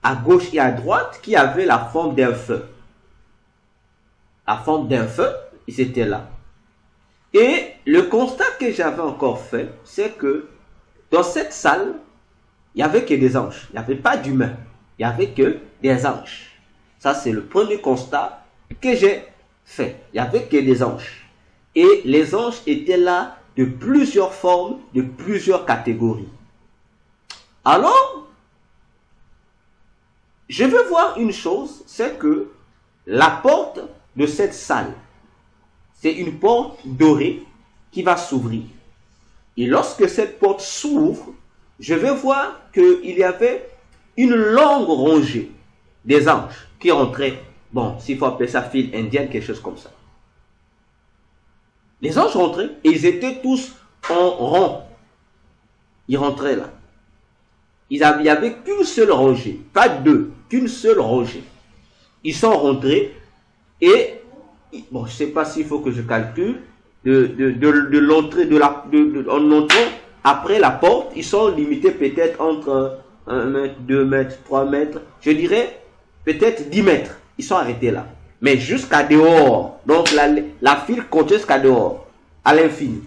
à gauche et à droite, qui avaient la forme d'un feu. La forme d'un feu, ils étaient là. Et le constat que j'avais encore fait, c'est que dans cette salle, il n'y avait que des anges. Il n'y avait pas d'humains. Il n'y avait que des anges. Ça, c'est le premier constat que j'ai fait. Il n'y avait que des anges. Et les anges étaient là de plusieurs formes, de plusieurs catégories. Alors, je veux voir une chose, c'est que la porte de cette salle, c'est une porte dorée qui va s'ouvrir. Et lorsque cette porte s'ouvre, je vais voir qu'il y avait une longue rangée des anges qui rentraient. Bon, s'il faut appeler ça file indienne, quelque chose comme ça. Les anges rentraient et ils étaient tous en rang. Ils rentraient là. Il n'y avait qu'une seule rangée, pas deux, qu'une seule rangée. Ils sont rentrés et, bon, je ne sais pas s'il faut que je calcule, de l'entrée, en entrant après la porte, ils sont limités peut-être entre 1 mètre, 2 mètres, 3 mètres, je dirais peut-être 10 mètres. Ils sont arrêtés là. Mais jusqu'à dehors. Donc la file continue jusqu'à dehors. À l'infini.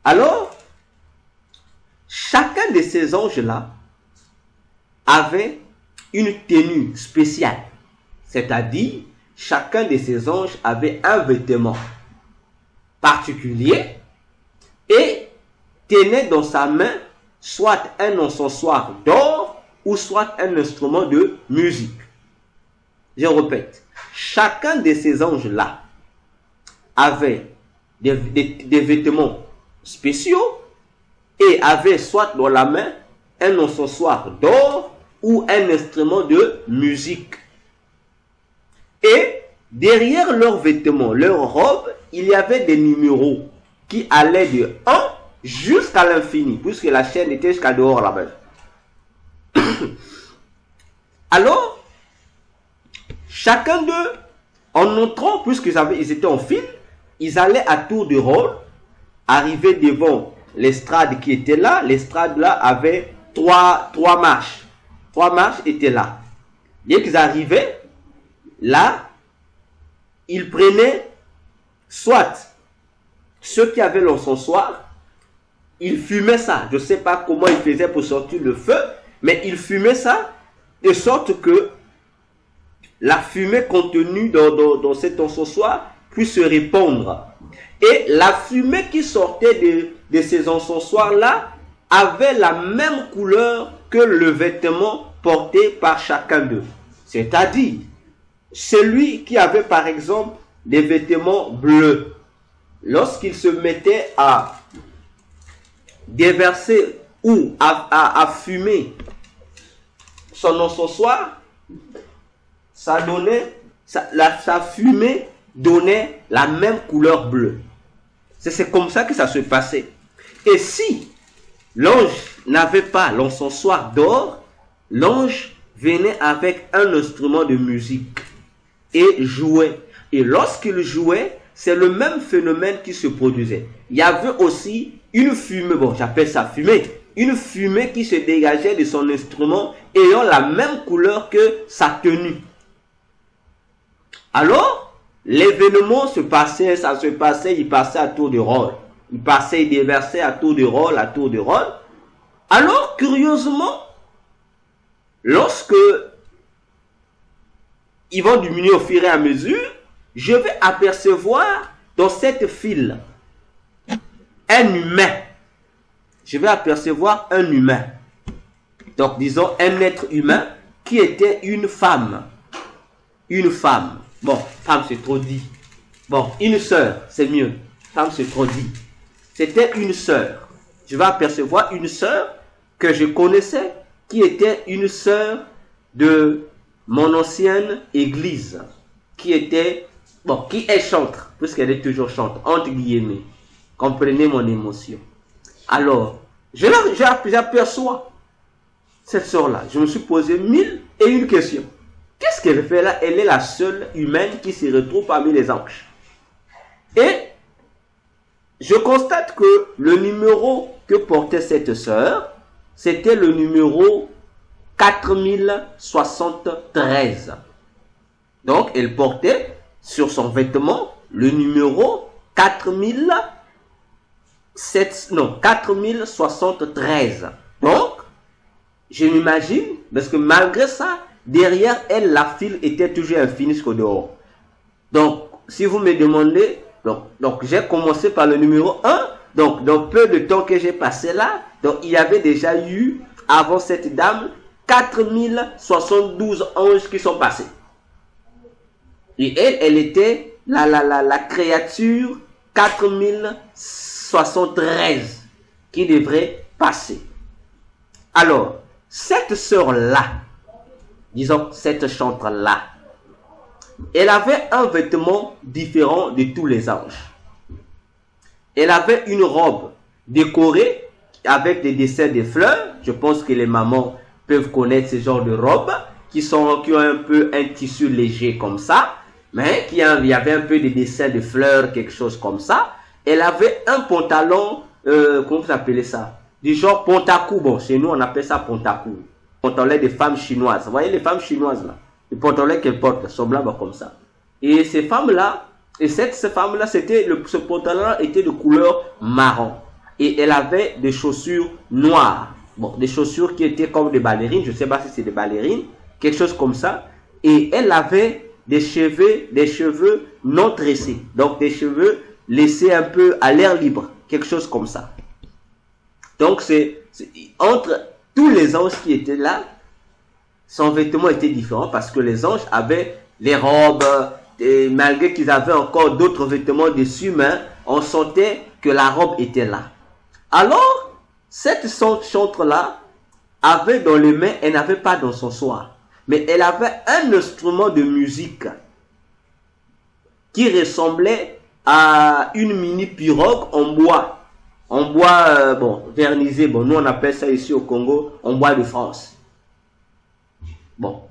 Alors, chacun de ces anges-là avait une tenue spéciale. C'est-à-dire, chacun de ces anges avait un vêtement particulier et tenait dans sa main soit un encensoir d'or ou soit un instrument de musique. Je répète, chacun de ces anges-là avait des vêtements spéciaux et avait soit dans la main un encensoir d'or ou un instrument de musique. Et derrière leurs vêtements, leurs robes, il y avait des numéros qui allaient de 1 jusqu'à l'infini, puisque la chaîne était jusqu'à dehors là-bas. Alors, chacun d'eux, en entrant, puisqu'ils étaient en file, ils allaient à tour de rôle arriver devant l'estrade qui était là. L'estrade là avait trois marches. 3 marches étaient là. Dès qu'ils arrivaient, là, ils prenaient soit ceux qui avaient l'encensoir, ils fumaient ça. Je ne sais pas comment ils faisaient pour sortir le feu, mais ils fumaient ça de sorte que la fumée contenue dans cet encensoir puisse se répandre. Et la fumée qui sortait de ces encensoirs-là avait la même couleur que le vêtement porté par chacun d'eux. C'est-à-dire, celui qui avait par exemple des vêtements bleus, lorsqu'il se mettait à déverser ou à fumer son encensoir, sa fumée donnait la même couleur bleue. C'est comme ça que ça se passait. Et si l'ange n'avait pas l'encensoir d'or, l'ange venait avec un instrument de musique et jouait. Et lorsqu'il jouait, c'est le même phénomène qui se produisait. Il y avait aussi une fumée, bon j'appelle ça fumée, une fumée qui se dégageait de son instrument ayant la même couleur que sa tenue. Alors, l'événement se passait, il passait à tour de rôle. Il passait, il déversait à tour de rôle, à tour de rôle. Alors, curieusement, lorsque ils vont diminuer au fur et à mesure, je vais apercevoir dans cette file un humain. Je vais apercevoir un humain. Donc, disons un être humain qui était une femme. Une femme. Bon, femme c'est trop dit. Bon, une sœur, c'est mieux. Femme c'est trop dit. C'était une sœur. Je vais apercevoir une sœur que je connaissais, qui était une sœur de mon ancienne église, qui était, bon, qui est chantre, puisqu'elle est toujours chantre, entre guillemets. Comprenez mon émotion. Alors, j'aperçois cette sœur-là. Je me suis posé 1001 questions. Qu'est-ce qu'elle fait là? Elle est la seule humaine qui se retrouve parmi les anges. Et je constate que le numéro que portait cette sœur, c'était le numéro 4073. Donc, elle portait sur son vêtement le numéro 4073. Donc, je m'imagine, parce que malgré ça, derrière elle, la file était toujours infinie jusqu'au dehors. Donc, si vous me demandez, donc j'ai commencé par le numéro 1. Donc, dans peu de temps que j'ai passé là, donc il y avait déjà eu, avant cette dame, 4072 anges qui sont passés. Et elle était la créature 4073 qui devrait passer. Alors, cette sœur-là, disons cette chantre-là, elle avait un vêtement différent de tous les anges. Elle avait une robe décorée avec des dessins de fleurs. Je pense que les mamans peuvent connaître ce genre de robes qui ont un peu un tissu léger comme ça, mais il y avait un peu de dessins de fleurs, quelque chose comme ça. Elle avait un pantalon, comment vous appelez ça? Du genre pontaku. Bon, chez nous on appelle ça pontaku. Pantalon des femmes chinoises. Vous voyez les femmes chinoises là? Les pantalons qu'elles portent sont blancs comme ça. Et ces femmes-là, ce pantalon était de couleur marron. Et elle avait des chaussures noires. Bon, des chaussures qui étaient comme des ballerines. Je ne sais pas si c'est des ballerines. Quelque chose comme ça. Et elle avait des cheveux non tressés. Donc des cheveux laissés un peu à l'air libre. Quelque chose comme ça. Donc entre tous les anges qui étaient là, son vêtement était différent parce que les anges avaient les robes, et malgré qu'ils avaient encore d'autres vêtements dessus, mais on sentait que la robe était là. Alors, cette chantre-là avait dans les mains, elle n'avait pas d'encensoir, mais elle avait un instrument de musique qui ressemblait à une mini pirogue en bois. En bois, bon, vernisé, bon, nous on appelle ça ici au Congo, en bois de France. Bon,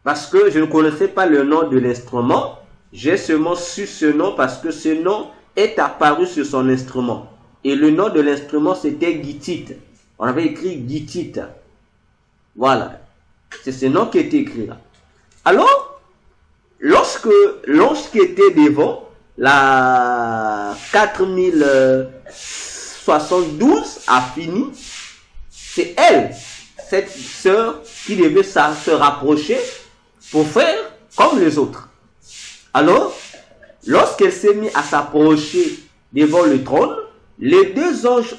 parce que je ne connaissais pas le nom de l'instrument, j'ai seulement su ce nom parce que ce nom est apparu sur son instrument. Et le nom de l'instrument, c'était Gittith. On avait écrit Gittith. Voilà. C'est ce nom qui était écrit là. Alors, lorsque l'ange qui était devant, la 4072 a fini, c'est elle, cette sœur, qui devait se rapprocher pour faire comme les autres. Alors, lorsqu'elle s'est mise à s'approcher devant le trône, les deux anges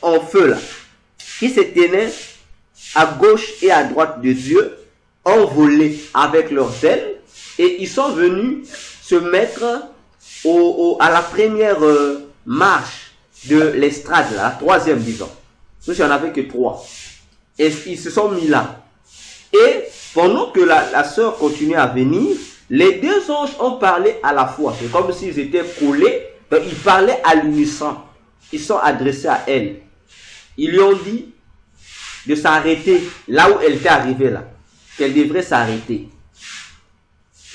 en feu là, qui se tenaient à gauche et à droite de Dieu, ont volé avec leurs ailes et ils sont venus se mettre à la première marche de l'estrade, la troisième disons. Parce qu'il n'y en avait que 3. Et ils se sont mis là. Et pendant que la sœur continuait à venir, les deux anges ont parlé à la fois. C'est comme s'ils étaient collés. Donc ils parlaient à l'unisson. Ils sont adressés à elle. Ils lui ont dit de s'arrêter là où elle était arrivée là. Qu'elle devrait s'arrêter.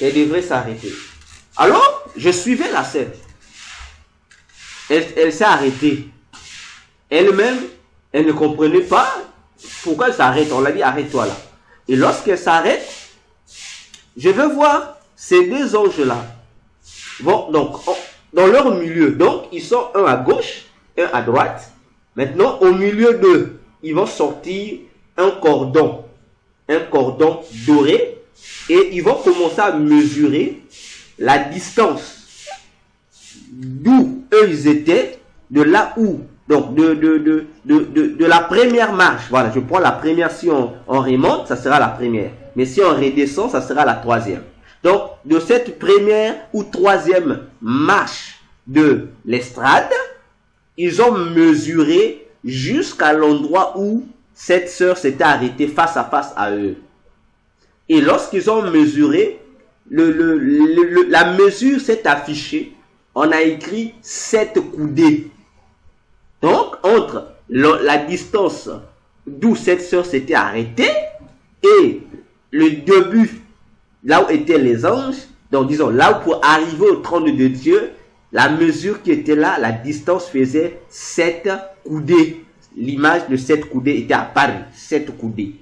Elle devrait s'arrêter. Alors, je suivais la scène. Elle s'est arrêtée. Elle-même, elle ne comprenait pas pourquoi elle s'arrête. On l'a dit, arrête-toi là. Et lorsqu'elle s'arrête, je veux voir ces deux anges-là. Bon, donc, dans leur milieu. Donc, ils sont un à gauche, un à droite. Maintenant, au milieu d'eux, ils vont sortir un cordon doré. Et ils vont commencer à mesurer la distance d'où eux ils étaient, de là où, donc de la première marche. Voilà, je prends la première, si on remonte, ça sera la première. Mais si on redescend, ça sera la troisième. Donc, de cette première ou troisième marche de l'estrade, ils ont mesuré jusqu'à l'endroit où cette sœur s'était arrêtée face à face à eux. Et lorsqu'ils ont mesuré, la mesure s'est affichée. On a écrit 7 coudées. Donc, entre la distance d'où cette sœur s'était arrêtée et le début, là où étaient les anges, donc disons, là où pour arriver au trône de Dieu, la mesure qui était là, la distance faisait 7 coudées. L'image de 7 coudées était apparue, 7 coudées.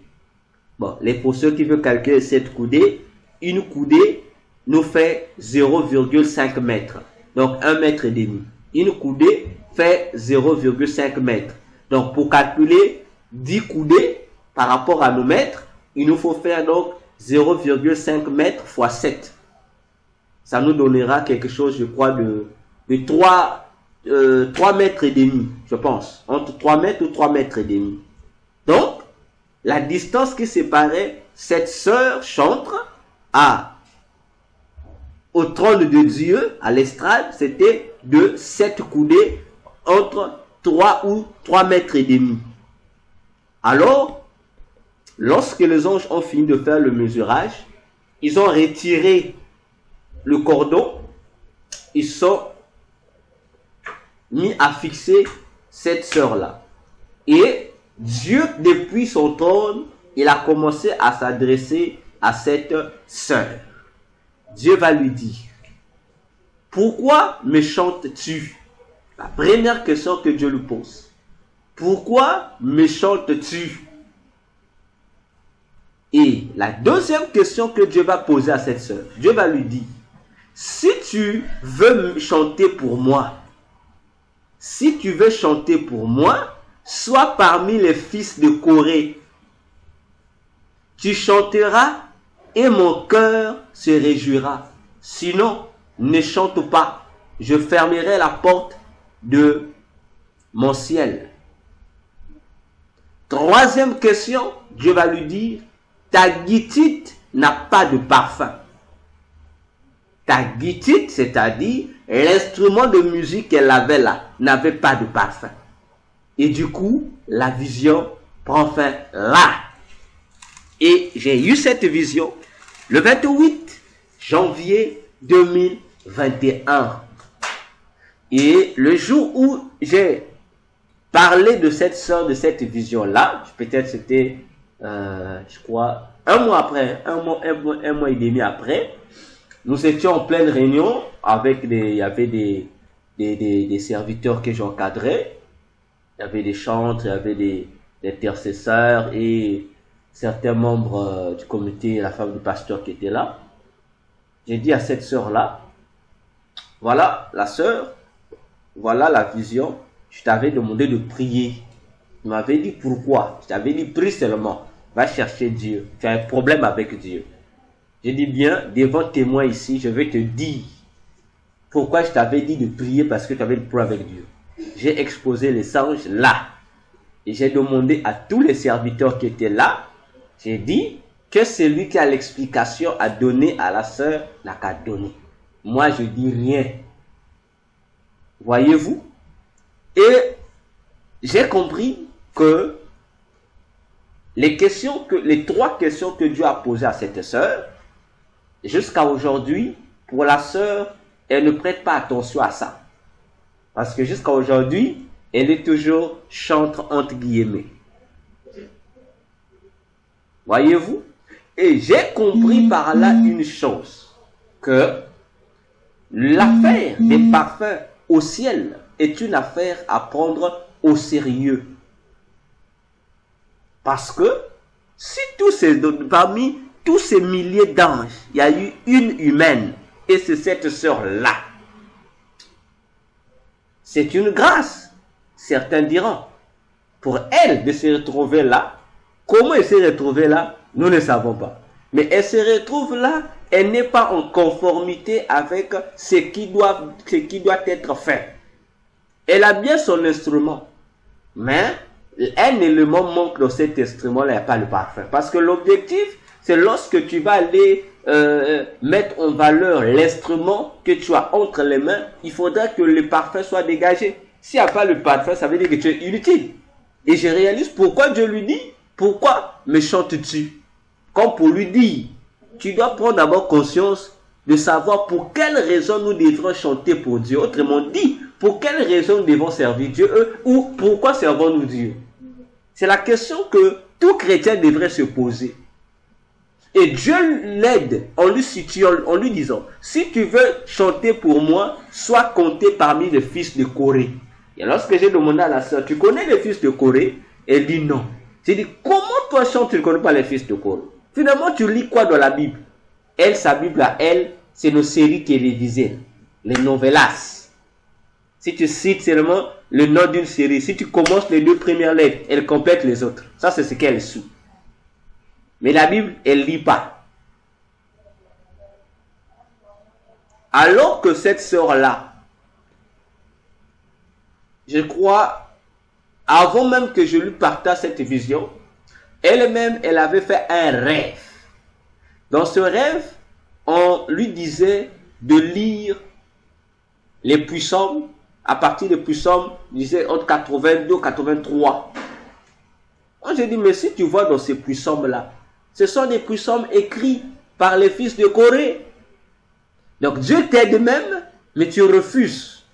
Bon, pour ceux qui veulent calculer 7 coudées, une coudée nous fait 0,5 mètres. Donc 1 mètre et demi. Une coudée fait 0,5 mètres. Donc pour calculer 10 coudées par rapport à nos mètres, il nous faut faire donc 0,5 mètres fois 7. Ça nous donnera quelque chose, je crois, de 3 mètres et demi, je pense. Entre 3 mètres ou 3 mètres et demi. Donc, la distance qui séparait cette sœur chantre au trône de Dieu, à l'estrade, c'était de 7 coudées entre 3 ou 3 mètres et demi. Alors, lorsque les anges ont fini de faire le mesurage, ils ont retiré le cordon, ils sont mis à fixer cette sœur-là. Et Dieu, depuis son trône, il a commencé à s'adresser à cette sœur. Dieu va lui dire, pourquoi me chantes-tu? La première question que Dieu lui pose. Pourquoi me chantes-tu? Et la deuxième question que Dieu va poser à cette sœur, Dieu va lui dire, si tu veux me chanter pour moi, si tu veux chanter pour moi, sois parmi les fils de Corée. Tu chanteras et mon cœur se réjouira. Sinon, ne chante pas. Je fermerai la porte de mon ciel. Troisième question, Dieu va lui dire, ta gittith n'a pas de parfum. Ta gittith, c'est-à-dire l'instrument de musique qu'elle avait là, n'avait pas de parfum. Et du coup, la vision prend fin là. Et j'ai eu cette vision le 28 janvier 2021. Et le jour où j'ai parlé de cette sorte, de cette vision-là, peut-être c'était, je crois, un mois après, un mois et demi après, nous étions en pleine réunion avec il y avait des des serviteurs que j'encadrais. Il y avait des chantres, il y avait des intercesseurs et certains membres du comité, la femme du pasteur qui était là. J'ai dit à cette sœur-là, voilà la sœur, voilà la vision, je t'avais demandé de prier. Tu m'avais dit pourquoi. Je t'avais dit prie seulement, va chercher Dieu. Tu as un problème avec Dieu. J'ai dit bien, devant témoin ici, je vais te dire pourquoi je t'avais dit de prier parce que tu avais le problème avec Dieu. J'ai exposé les anges là. Et j'ai demandé à tous les serviteurs qui étaient là, j'ai dit que celui qui a l'explication à donner à la sœur n'a qu'à donner. Moi, je dis rien. Voyez-vous? Et j'ai compris que les trois questions que Dieu a posées à cette sœur, jusqu'à aujourd'hui, pour la sœur, elle ne prête pas attention à ça. Parce que jusqu'à aujourd'hui, elle est toujours chantre entre guillemets. Voyez-vous? Et j'ai compris par là une chose, que l'affaire des parfums au ciel est une affaire à prendre au sérieux. Parce que si parmi tous ces milliers d'anges, il y a eu une humaine, et c'est cette sœur-là, c'est une grâce. Certains diront, pour elle de se retrouver là, comment elle s'est retrouvée là, nous ne savons pas. Mais elle se retrouve là, elle n'est pas en conformité avec ce qui doit être fait. Elle a bien son instrument, mais un élément manque dans cet instrument-là, il n'y a pas le parfum. Parce que l'objectif, c'est lorsque tu vas aller mettre en valeur l'instrument que tu as entre les mains, il faudra que le parfum soit dégagé. S'il n'y a pas le parfum, ça veut dire que tu es inutile. Et je réalise pourquoi Dieu lui dit, pourquoi me chantes-tu? Comme pour lui dire, tu dois prendre d'abord conscience de savoir pour quelle raison nous devrons chanter pour Dieu. Autrement dit, pour quelle raison nous devons servir Dieu ou pourquoi servons-nous Dieu? C'est la question que tout chrétien devrait se poser. Et Dieu l'aide en lui situant, en lui disant, si tu veux chanter pour moi, sois compté parmi les fils de Corée. Et lorsque j'ai demandé à la sœur, tu connais les fils de Corée? Elle dit non. J'ai dit, comment toi chantes, tu ne connais pas les fils de Corée? Finalement, tu lis quoi dans la Bible? Elle, sa Bible à elle, c'est nos séries télévisées, les novelas. Si tu cites seulement le nom d'une série, si tu commences les 2 premières lettres, elle complète les autres. Ça, c'est ce qu'elle suit. Mais la Bible, elle ne lit pas. Alors que cette sœur-là, je crois, avant même que je lui partage cette vision, elle-même, elle avait fait un rêve. Dans ce rêve, on lui disait de lire les puissants, à partir des puissants, il disait entre 82 et 83. Moi, j'ai dit, mais si tu vois dans ces puissants-là, ce sont des puissants écrits par les fils de Corée. Donc Dieu t'aide même, mais tu refuses.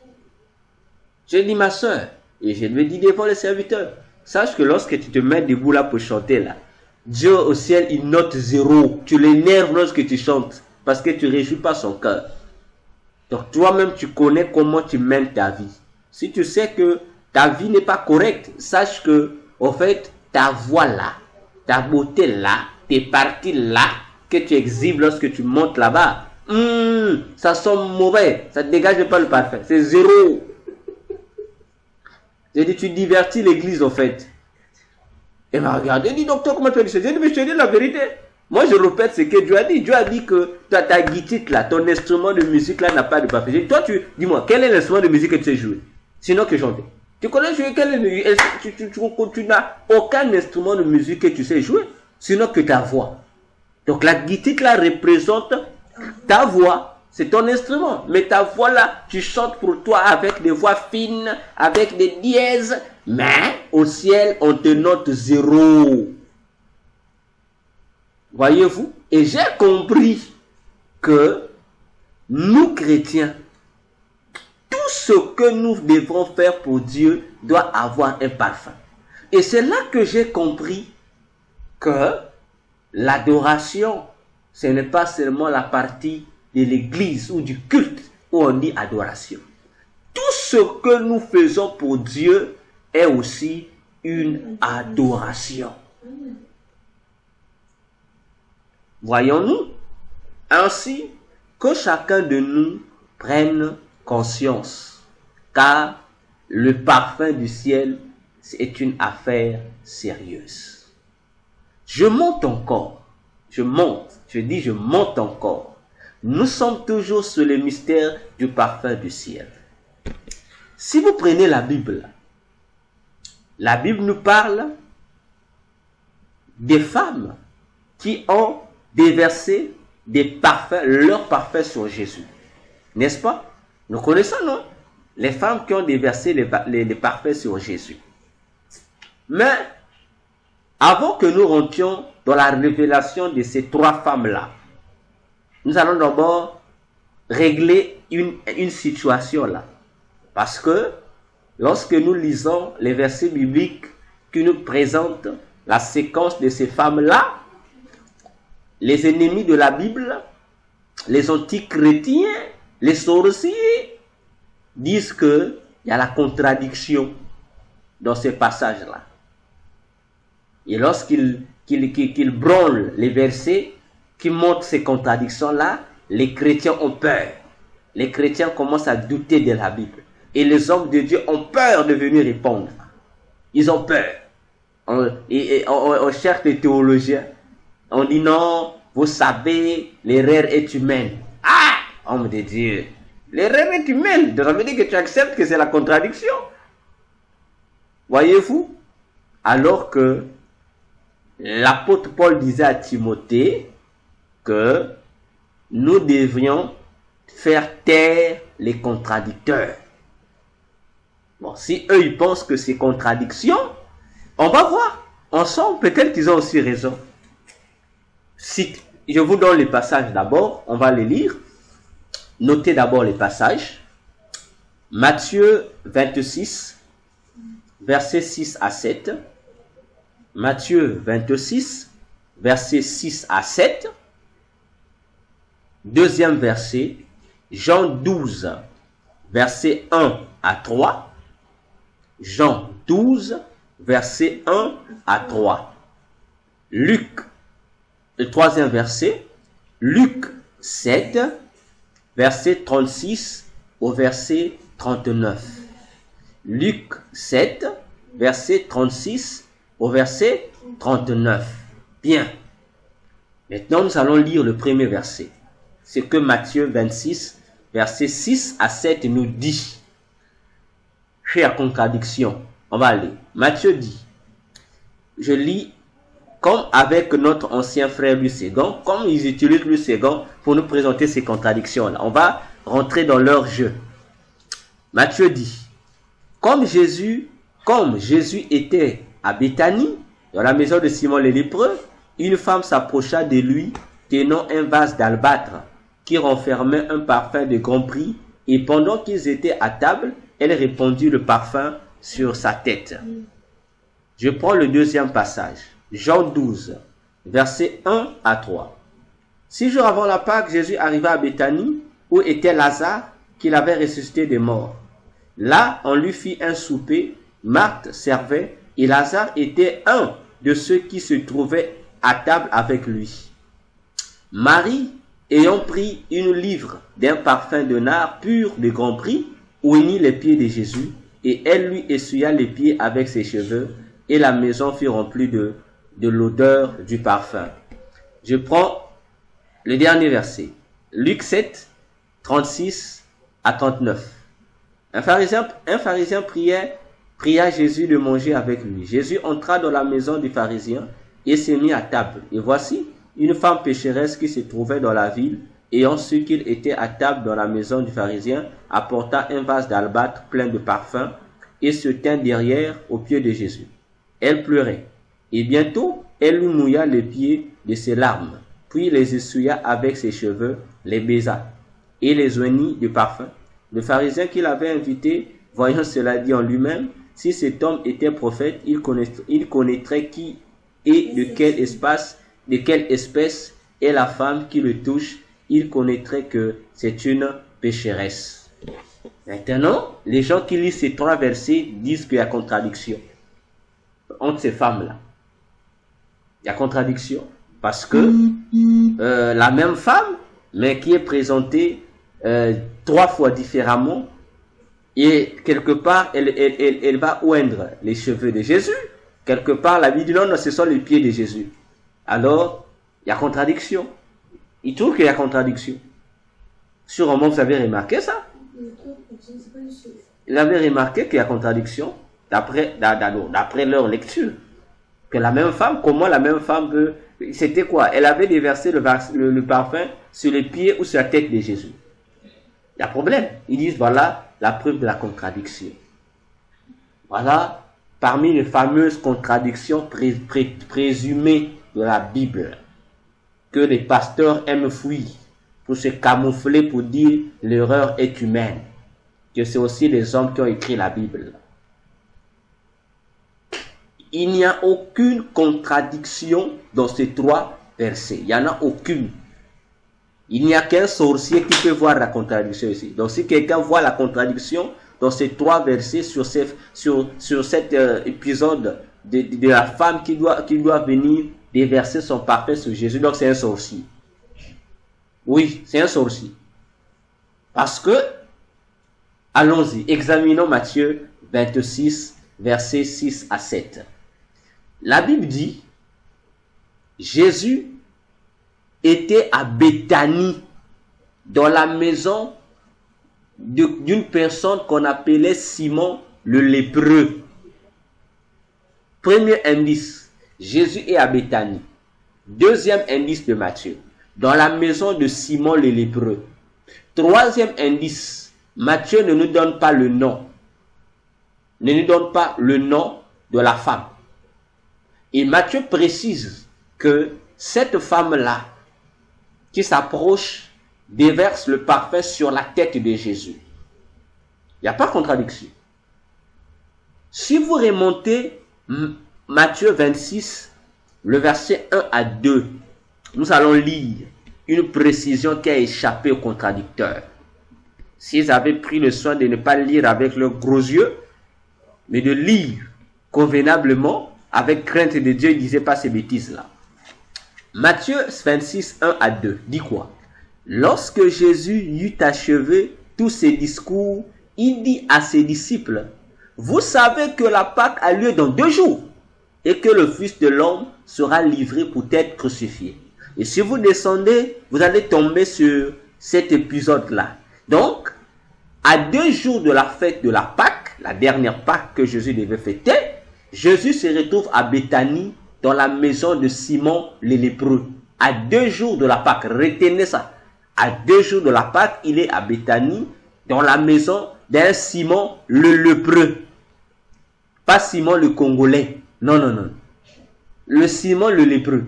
J'ai dit, ma soeur, et je lui ai dit devant les serviteurs, sache que lorsque tu te mets debout là pour chanter là, Dieu au ciel, il note 0. Tu l'énerves lorsque tu chantes, parce que tu ne réjouis pas son cœur. Donc toi-même, tu connais comment tu mènes ta vie. Si tu sais que ta vie n'est pas correcte, sache que, en fait, ta voix là, ta beauté là, tes parties là, que tu exhibes lorsque tu montes là-bas, ça sent mauvais, ça ne dégage pas le parfum, c'est 0. J'ai dit, tu divertis l'église en fait. Elle m'a regardé, elle dit, docteur, comment tu as dit ça? J'ai dit, mais je te dis la vérité. Moi, je répète ce que Dieu a dit. Dieu a dit que ta guitare là, ton instrument de musique là n'a pas de parfum. J'ai dit, toi, dis-moi, quel est l'instrument de musique que tu sais jouer? Sinon que chanter. Tu connais jouer tu n'as aucun instrument de musique que tu sais jouer, sinon que ta voix. Donc la guitare là représente ta voix. C'est ton instrument. Mais ta voix là, tu chantes pour toi avec des voix fines, avec des dièses. Mais au ciel, on te note 0. Voyez-vous? Et j'ai compris que nous chrétiens, tout ce que nous devons faire pour Dieu doit avoir un parfum. Et c'est là que j'ai compris que l'adoration, ce n'est pas seulement la partie de l'église ou du culte où on dit adoration. tout ce que nous faisons pour Dieu est aussi une adoration. Voyons-nous ainsi que chacun de nous prenne conscience, car le parfum du ciel est une affaire sérieuse. Je monte encore, je monte encore. Nous sommes toujours sur le mystère du parfum du ciel. Si vous prenez la Bible nous parle des femmes qui ont déversé leur parfum sur Jésus. N'est-ce pas? Nous connaissons, non? Les femmes qui ont déversé les parfums sur Jésus. Mais, avant que nous rentrions dans la révélation de ces trois femmes-là, nous allons d'abord régler une situation là. Parce que, lorsque nous lisons les versets bibliques qui nous présentent la séquence de ces femmes-là, les ennemis de la Bible, les antichrétiens, les sorciers, disent qu'il y a la contradiction dans ces passages-là. Et lorsqu'ils branlent les versets qui montrent ces contradictions-là, les chrétiens ont peur. Les chrétiens commencent à douter de la Bible. Et les hommes de Dieu ont peur de venir répondre. Ils ont peur. On cherche les théologiens. On dit non, vous savez, l'erreur est humaine. Ah, homme de Dieu. L'erreur est humaine. Ça veut dire que tu acceptes que c'est la contradiction. Voyez-vous? Alors que l'apôtre Paul disait à Timothée que nous devrions faire taire les contradicteurs. Bon, si eux ils pensent que c'est contradiction, on va voir. Ensemble, peut-être qu'ils ont aussi raison. Si je vous donne les passages d'abord, on va les lire. Notez d'abord les passages. Matthieu 26, versets 6 à 7. Matthieu 26, versets 6 à 7. Deuxième verset, Jean 12, versets 1 à 3. Jean 12, versets 1 à 3. Luc, le troisième verset, Luc 7, verset 36 au verset 39. Luc 7, verset 36 au verset 39. Bien. Maintenant, nous allons lire le premier verset. C'est que Matthieu 26, verset 6 à 7 nous dit. Chère contradiction. On va aller. Matthieu dit. Je lis comme avec notre ancien frère Louis Ségon, comme ils utilisent Louis Ségon pour nous présenter ces contradictions-là. On va rentrer dans leur jeu. Matthieu dit. Comme Jésus était à Béthanie, dans la maison de Simon le lépreux, une femme s'approcha de lui, tenant un vase d'albâtre qui renfermait un parfum de grand prix, et pendant qu'ils étaient à table, elle répandit le parfum sur sa tête. Je prends le deuxième passage, Jean 12, versets 1 à 3. 6 jours avant la Pâque, Jésus arriva à Béthanie, où était Lazare, qu'il avait ressuscité des morts. Là, on lui fit un souper, Marthe servait, et Lazare était un de ceux qui se trouvaient à table avec lui. Marie, ayant pris une livre d'un parfum de nard pur de grand prix, oignit les pieds de Jésus, et elle lui essuya les pieds avec ses cheveux, et la maison fut remplie de l'odeur du parfum. Je prends le dernier verset. Luc 7, 36 à 39. Un pharisien pria Jésus de manger avec lui. Jésus entra dans la maison du pharisien et s'est mis à table. Et voici, une femme pécheresse qui se trouvait dans la ville, ayant su qu'il était à table dans la maison du pharisien, apporta un vase d'albâtre plein de parfum et se tint derrière aux pieds de Jésus. Elle pleurait. Et bientôt, elle lui mouilla les pieds de ses larmes, puis les essuya avec ses cheveux, les baisa et les oignit de parfum. Le pharisien qui l'avait invité, voyant cela, dit en lui-même, si cet homme était prophète, il connaîtrait qui et de quelle espèce est la femme qui le touche, il connaîtrait que c'est une pécheresse. Maintenant, les gens qui lisent ces 3 versets disent qu'il y a contradiction entre ces femmes-là. Il y a contradiction parce que la même femme, mais qui est présentée 3 fois différemment, et quelque part, elle va oindre les cheveux de Jésus. Quelque part, la Bible dit non, ce sont les pieds de Jésus. Alors, il y a contradiction. Il trouve qu'il y a contradiction. Sûrement, vous avez remarqué ça. Il avait remarqué qu'il y a contradiction d'après leur lecture. Que la même femme, comment la même femme peut... C'était quoi? Elle avait déversé le parfum sur les pieds ou sur la tête de Jésus. Il y a problème. Ils disent, voilà la preuve de la contradiction. Voilà, parmi les fameuses contradictions présumées de la Bible, que les pasteurs aiment fuir pour se camoufler, pour dire l'erreur est humaine, que c'est aussi les hommes qui ont écrit la Bible. Il n'y a aucune contradiction dans ces 3 versets. Il n'y en a aucune. Il n'y a qu'un sorcier qui peut voir la contradiction ici. Donc si quelqu'un voit la contradiction dans ces 3 versets sur cet épisode de la femme qui doit venir déverser son parfum sur Jésus, donc c'est un sorcier. Oui, c'est un sorcier. Parce que, allons-y, examinons Matthieu 26, versets 6 à 7. La Bible dit, Jésus était à Béthanie, dans la maison d'une personne qu'on appelait Simon le lépreux. Premier indice, Jésus est à Béthanie. Deuxième indice de Matthieu, dans la maison de Simon le lépreux. Troisième indice, Matthieu ne nous donne pas le nom. Ne nous donne pas le nom de la femme. Et Matthieu précise que cette femme-là, qui s'approche, déverse le parfum sur la tête de Jésus. Il n'y a pas de contradiction. Si vous remontez Matthieu 26, le verset 1 à 2, nous allons lire une précision qui a échappé aux contradicteurs. S'ils avaient pris le soin de ne pas lire avec leurs gros yeux, mais de lire convenablement, avec crainte de Dieu, ils ne disaient pas ces bêtises-là. Matthieu 26, 1 à 2, dit quoi? Lorsque Jésus eut achevé tous ses discours, il dit à ses disciples, vous savez que la Pâque a lieu dans 2 jours, et que le Fils de l'homme sera livré pour être crucifié. Et si vous descendez, vous allez tomber sur cet épisode-là. Donc, à 2 jours de la fête de la Pâque, la dernière Pâque que Jésus devait fêter, Jésus se retrouve à Béthanie, dans la maison de Simon le lépreux. À 2 jours de la Pâque, retenez ça. À 2 jours de la Pâque, il est à Béthanie, dans la maison d'un Simon le lépreux. Pas Simon le Congolais. Non, non, non. Le Simon le lépreux.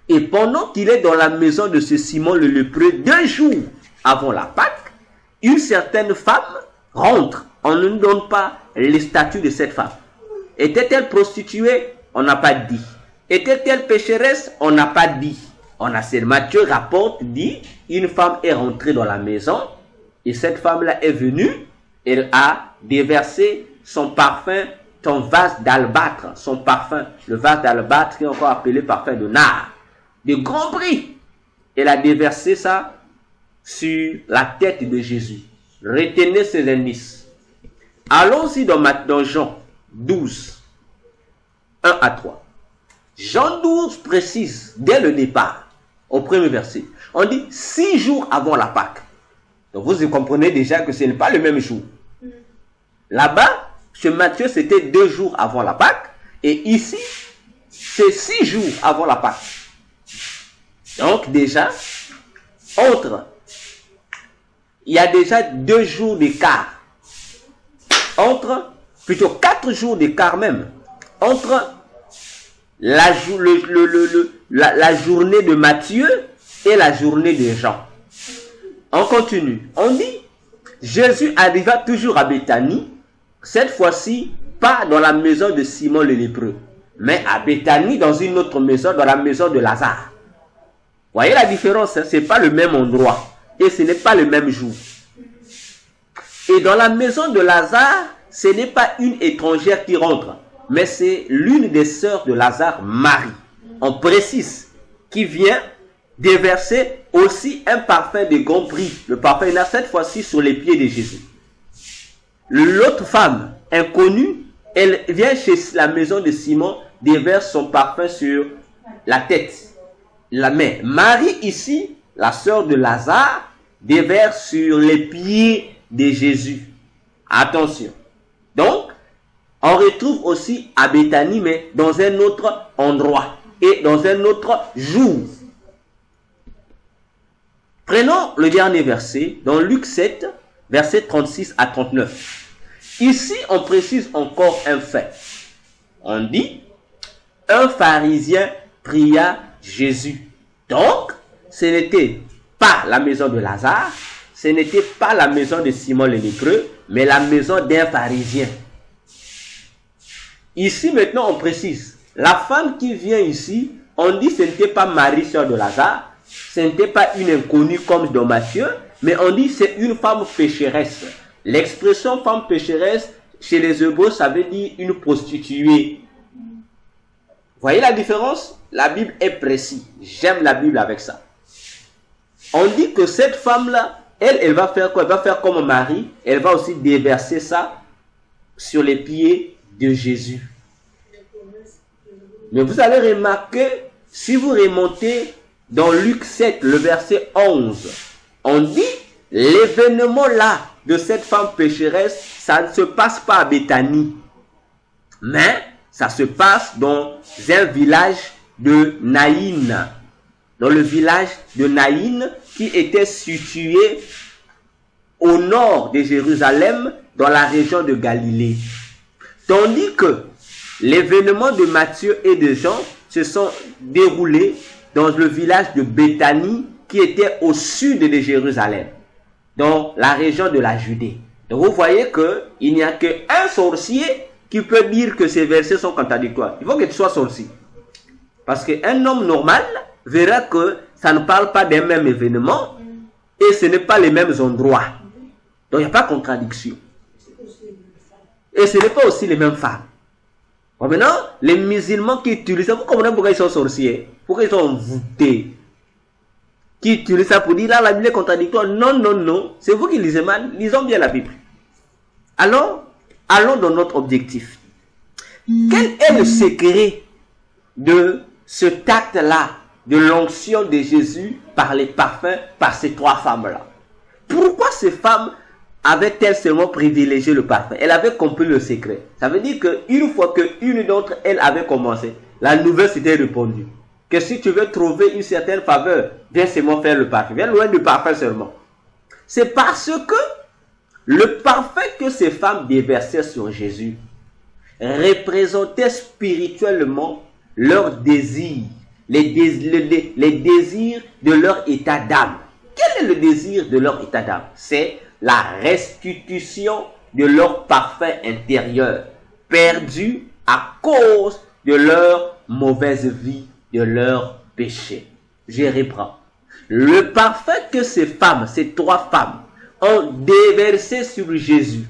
Et pendant qu'il est dans la maison de ce Simon le lépreux, 2 jours avant la Pâque, une certaine femme rentre. On ne nous donne pas les statuts de cette femme. Était-elle prostituée? On n'a pas dit. Était-elle pécheresse? On n'a pas dit. On a Matthieu rapporte, dit, une femme est rentrée dans la maison et cette femme-là est venue, elle a déversé son parfum, son vase d'albâtre, son parfum, le vase d'albâtre qui est encore appelé parfum de nard, de grand prix. Elle a déversé ça sur la tête de Jésus. Retenez ces indices. Allons-y dans Jean 12. 1 à 3. Jean 12 précise dès le départ, au premier verset, on dit 6 jours avant la Pâque. Donc vous comprenez déjà que ce n'est pas le même jour. Là-bas, chez Matthieu, c'était 2 jours avant la Pâque, et ici, c'est 6 jours avant la Pâque. Donc déjà, il y a déjà 2 jours d'écart. Plutôt 4 jours d'écart même, entre la journée de Matthieu et la journée de Jean. On continue. On dit, Jésus arriva toujours à Béthanie, cette fois-ci, pas dans la maison de Simon le lépreux, mais à Béthanie, dans une autre maison, dans la maison de Lazare. Voyez la différence, hein? Ce n'est pas le même endroit et ce n'est pas le même jour. Et dans la maison de Lazare, ce n'est pas une étrangère qui rentre, mais c'est l'une des sœurs de Lazare, Marie. On précise, qui vient déverser aussi un parfum de grand prix. Le parfum est cette fois-ci sur les pieds de Jésus. L'autre femme inconnue, elle vient chez la maison de Simon, déverse son parfum sur la tête, la main. Marie ici, la sœur de Lazare, déverse sur les pieds de Jésus. Attention. Donc, on retrouve aussi à Béthanie, mais dans un autre endroit et dans un autre jour. Prenons le dernier verset, dans Luc 7, versets 36 à 39. Ici, on précise encore un fait. On dit, un pharisien pria Jésus. Donc, ce n'était pas la maison de Lazare, ce n'était pas la maison de Simon le lépreux, mais la maison d'un pharisien. Ici, maintenant, on précise, la femme qui vient ici, on dit ce n'était pas Marie, sœur de Lazare, ce n'était pas une inconnue comme dans Matthieu, mais on dit c'est une femme pécheresse. L'expression femme pécheresse, chez les Hébreux, ça veut dire une prostituée. Voyez la différence? La Bible est précise. J'aime la Bible avec ça. On dit que cette femme-là, elle va faire quoi? Elle va faire comme Marie. Elle va aussi déverser ça sur les pieds de Jésus. Mais vous allez remarquer, si vous remontez dans Luc 7, le verset 11, on dit, l'événement là de cette femme pécheresse, ça ne se passe pas à Béthanie, mais ça se passe dans un village de Naïn, dans le village de Naïn qui était situé au nord de Jérusalem, dans la région de Galilée. Tandis que l'événement de Matthieu et de Jean se sont déroulés dans le village de Béthanie qui était au sud de Jérusalem, dans la région de la Judée. Donc vous voyez qu'il n'y a qu'un sorcier qui peut dire que ces versets sont contradictoires. Il faut que tu sois sorcier. Parce qu'un homme normal verra que ça ne parle pas d'un même événement et ce n'est pas les mêmes endroits. Donc il n'y a pas de contradiction. Et ce n'est pas aussi les mêmes femmes. Bon, maintenant, les musulmans qui utilisent ça, vous comprenez pourquoi ils sont sorciers? Pourquoi ils sont envoûtés? Qui utilisent ça pour dire là la Bible est contradictoire? Non, non, non. C'est vous qui lisez mal. Lisons bien la Bible. Alors, allons dans notre objectif. Quel est le secret de ce acte-là, de l'onction de Jésus par les parfums, par ces trois femmes-là? Pourquoi ces femmes avait-elle seulement privilégié le parfum? Elle avait compris le secret. Ça veut dire qu'une fois qu'une d'entre elles avait commencé, la nouvelle s'était répandue. Que si tu veux trouver une certaine faveur, viens seulement faire le parfum. Viens loin du parfum seulement. C'est parce que le parfum que ces femmes déversaient sur Jésus représentait spirituellement leurs désirs, les désirs de leur état d'âme. Quel est le désir de leur état d'âme? C'est la restitution de leur parfum intérieur, perdu à cause de leur mauvaise vie, de leur péché. Je reprends. Le parfum que ces femmes, ces trois femmes, ont déversé sur Jésus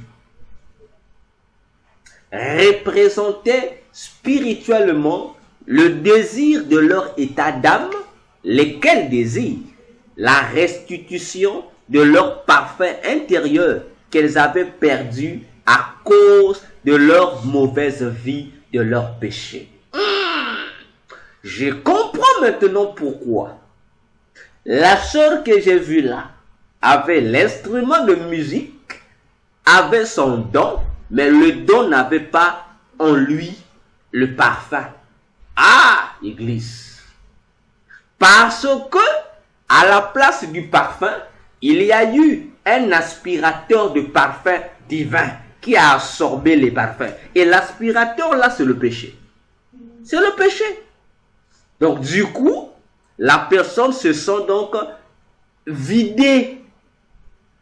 représentait spirituellement le désir de leur état d'âme, lesquels désirent la restitution de leur parfum intérieur qu'elles avaient perdu à cause de leur mauvaise vie, de leur péché. Je comprends maintenant pourquoi la sœur que j'ai vue là avait l'instrument de musique, avait son don, mais le don n'avait pas en lui le parfum. Ah, Église! Parce que à la place du parfum, il y a eu un aspirateur de parfum divin qui a absorbé les parfums. Et l'aspirateur là, c'est le péché. C'est le péché. Donc du coup, la personne se sent donc vidée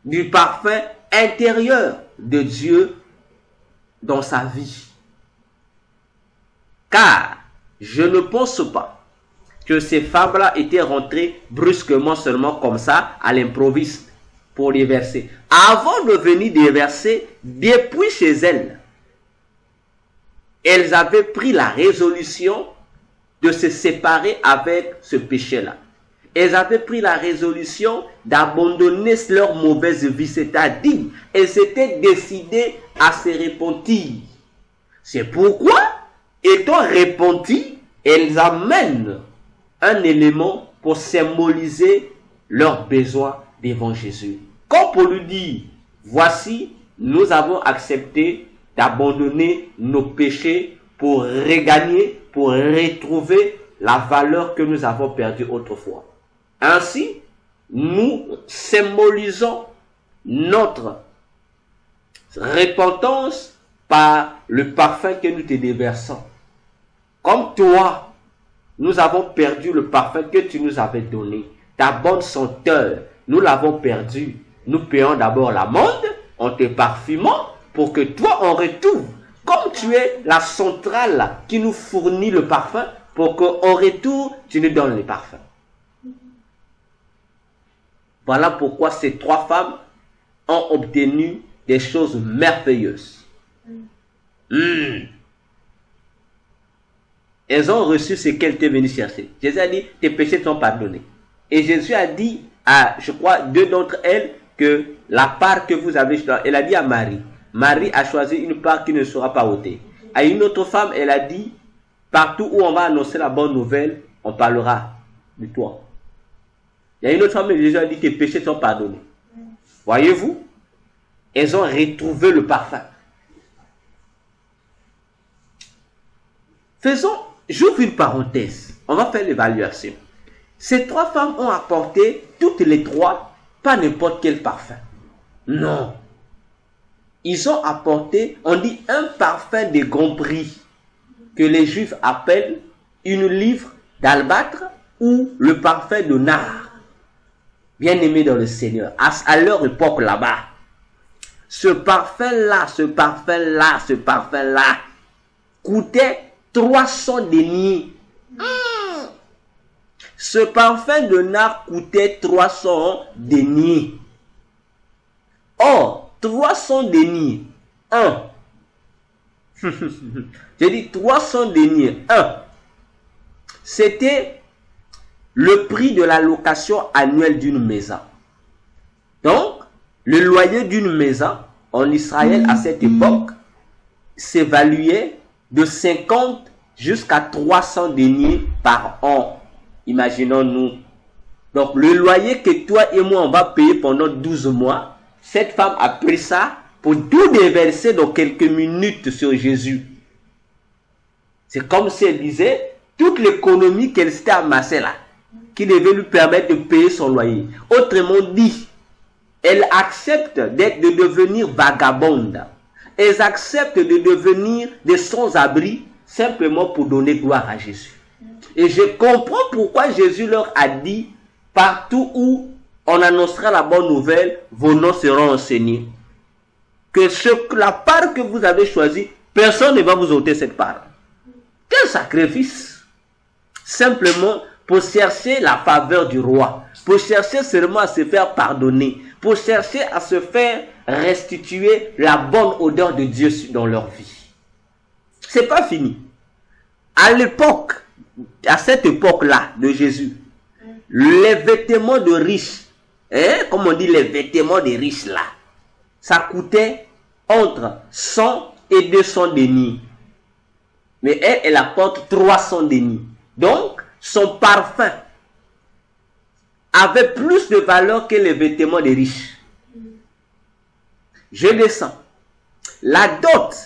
du parfum intérieur de Dieu dans sa vie. Car je ne pense pas que ces femmes-là étaient rentrées brusquement seulement comme ça à l'improviste. pour déverser. Avant de venir déverser, depuis chez elles, elles avaient pris la résolution de se séparer avec ce péché-là. Elles avaient pris la résolution d'abandonner leur mauvaise vie, c'est-à-dire, elles s'étaient décidées à se repentir. C'est pourquoi, étant repenties, elles amènent un élément pour symboliser leurs besoins devant Jésus. Comme pour lui dire, voici, nous avons accepté d'abandonner nos péchés pour regagner, pour retrouver la valeur que nous avons perdue autrefois. Ainsi, nous symbolisons notre repentance par le parfum que nous te déversons. Comme toi, nous avons perdu le parfum que tu nous avais donné. Ta bonne senteur, nous l'avons perdu. Nous payons d'abord l'amende en te parfumant pour que toi, en retour, comme tu es la centrale qui nous fournit le parfum, pour qu'en retour, tu nous donnes le parfum. Voilà pourquoi ces trois femmes ont obtenu des choses merveilleuses. Elles ont reçu ce qu'elles étaient venues chercher. Jésus a dit, tes péchés sont pardonnés. Et Jésus a dit à, je crois, deux d'entre elles, que la part que vous avez choisie, elle a dit à Marie. Marie a choisi une part qui ne sera pas ôtée. À une autre femme, elle a dit, partout où on va annoncer la bonne nouvelle, on parlera de toi. Il y a une autre femme, Jésus a dit, tes péchés sont pardonnés. Voyez-vous, elles ont retrouvé le parfum. J'ouvre une parenthèse. On va faire l'évaluation. Ces trois femmes ont apporté, toutes les trois, pas n'importe quel parfum. Non. Ils ont apporté, on dit, un parfum de grand prix, que les Juifs appellent une livre d'albâtre ou le parfum de nard. Bien aimé dans le Seigneur, à leur époque là-bas, ce parfum-là coûtait 300 deniers. Ce parfum de nard coûtait 300 deniers. Or, 300 deniers, j'ai dit 300 deniers, c'était le prix de la location annuelle d'une maison. Donc, le loyer d'une maison en Israël à cette époque s'évaluait de 50 jusqu'à 300 deniers par an. Imaginons-nous. Donc, le loyer que toi et moi, on va payer pendant 12 mois, cette femme a pris ça pour tout déverser dans quelques minutes sur Jésus. C'est comme si elle disait, toute l'économie qu'elle s'était amassée là, qui devait lui permettre de payer son loyer. Autrement dit, elle accepte de devenir vagabonde. Elles acceptent de devenir des sans-abri simplement pour donner gloire à Jésus. Et je comprends pourquoi Jésus leur a dit, partout où on annoncera la bonne nouvelle, vos noms seront enseignés. Que la part que vous avez choisie, personne ne va vous ôter cette part. Quel sacrifice! Simplement pour chercher la faveur du roi, pour chercher seulement à se faire pardonner, pour chercher à se faire restituer la bonne odeur de Dieu dans leur vie. C'est pas fini. À l'époque, à cette époque-là de Jésus, les vêtements de riches, comme on dit les vêtements des riches là, ça coûtait entre 100 et 200 deniers. Mais elle apporte 300 deniers. Donc, son parfum avait plus de valeur que les vêtements des riches. Je descends. La dot,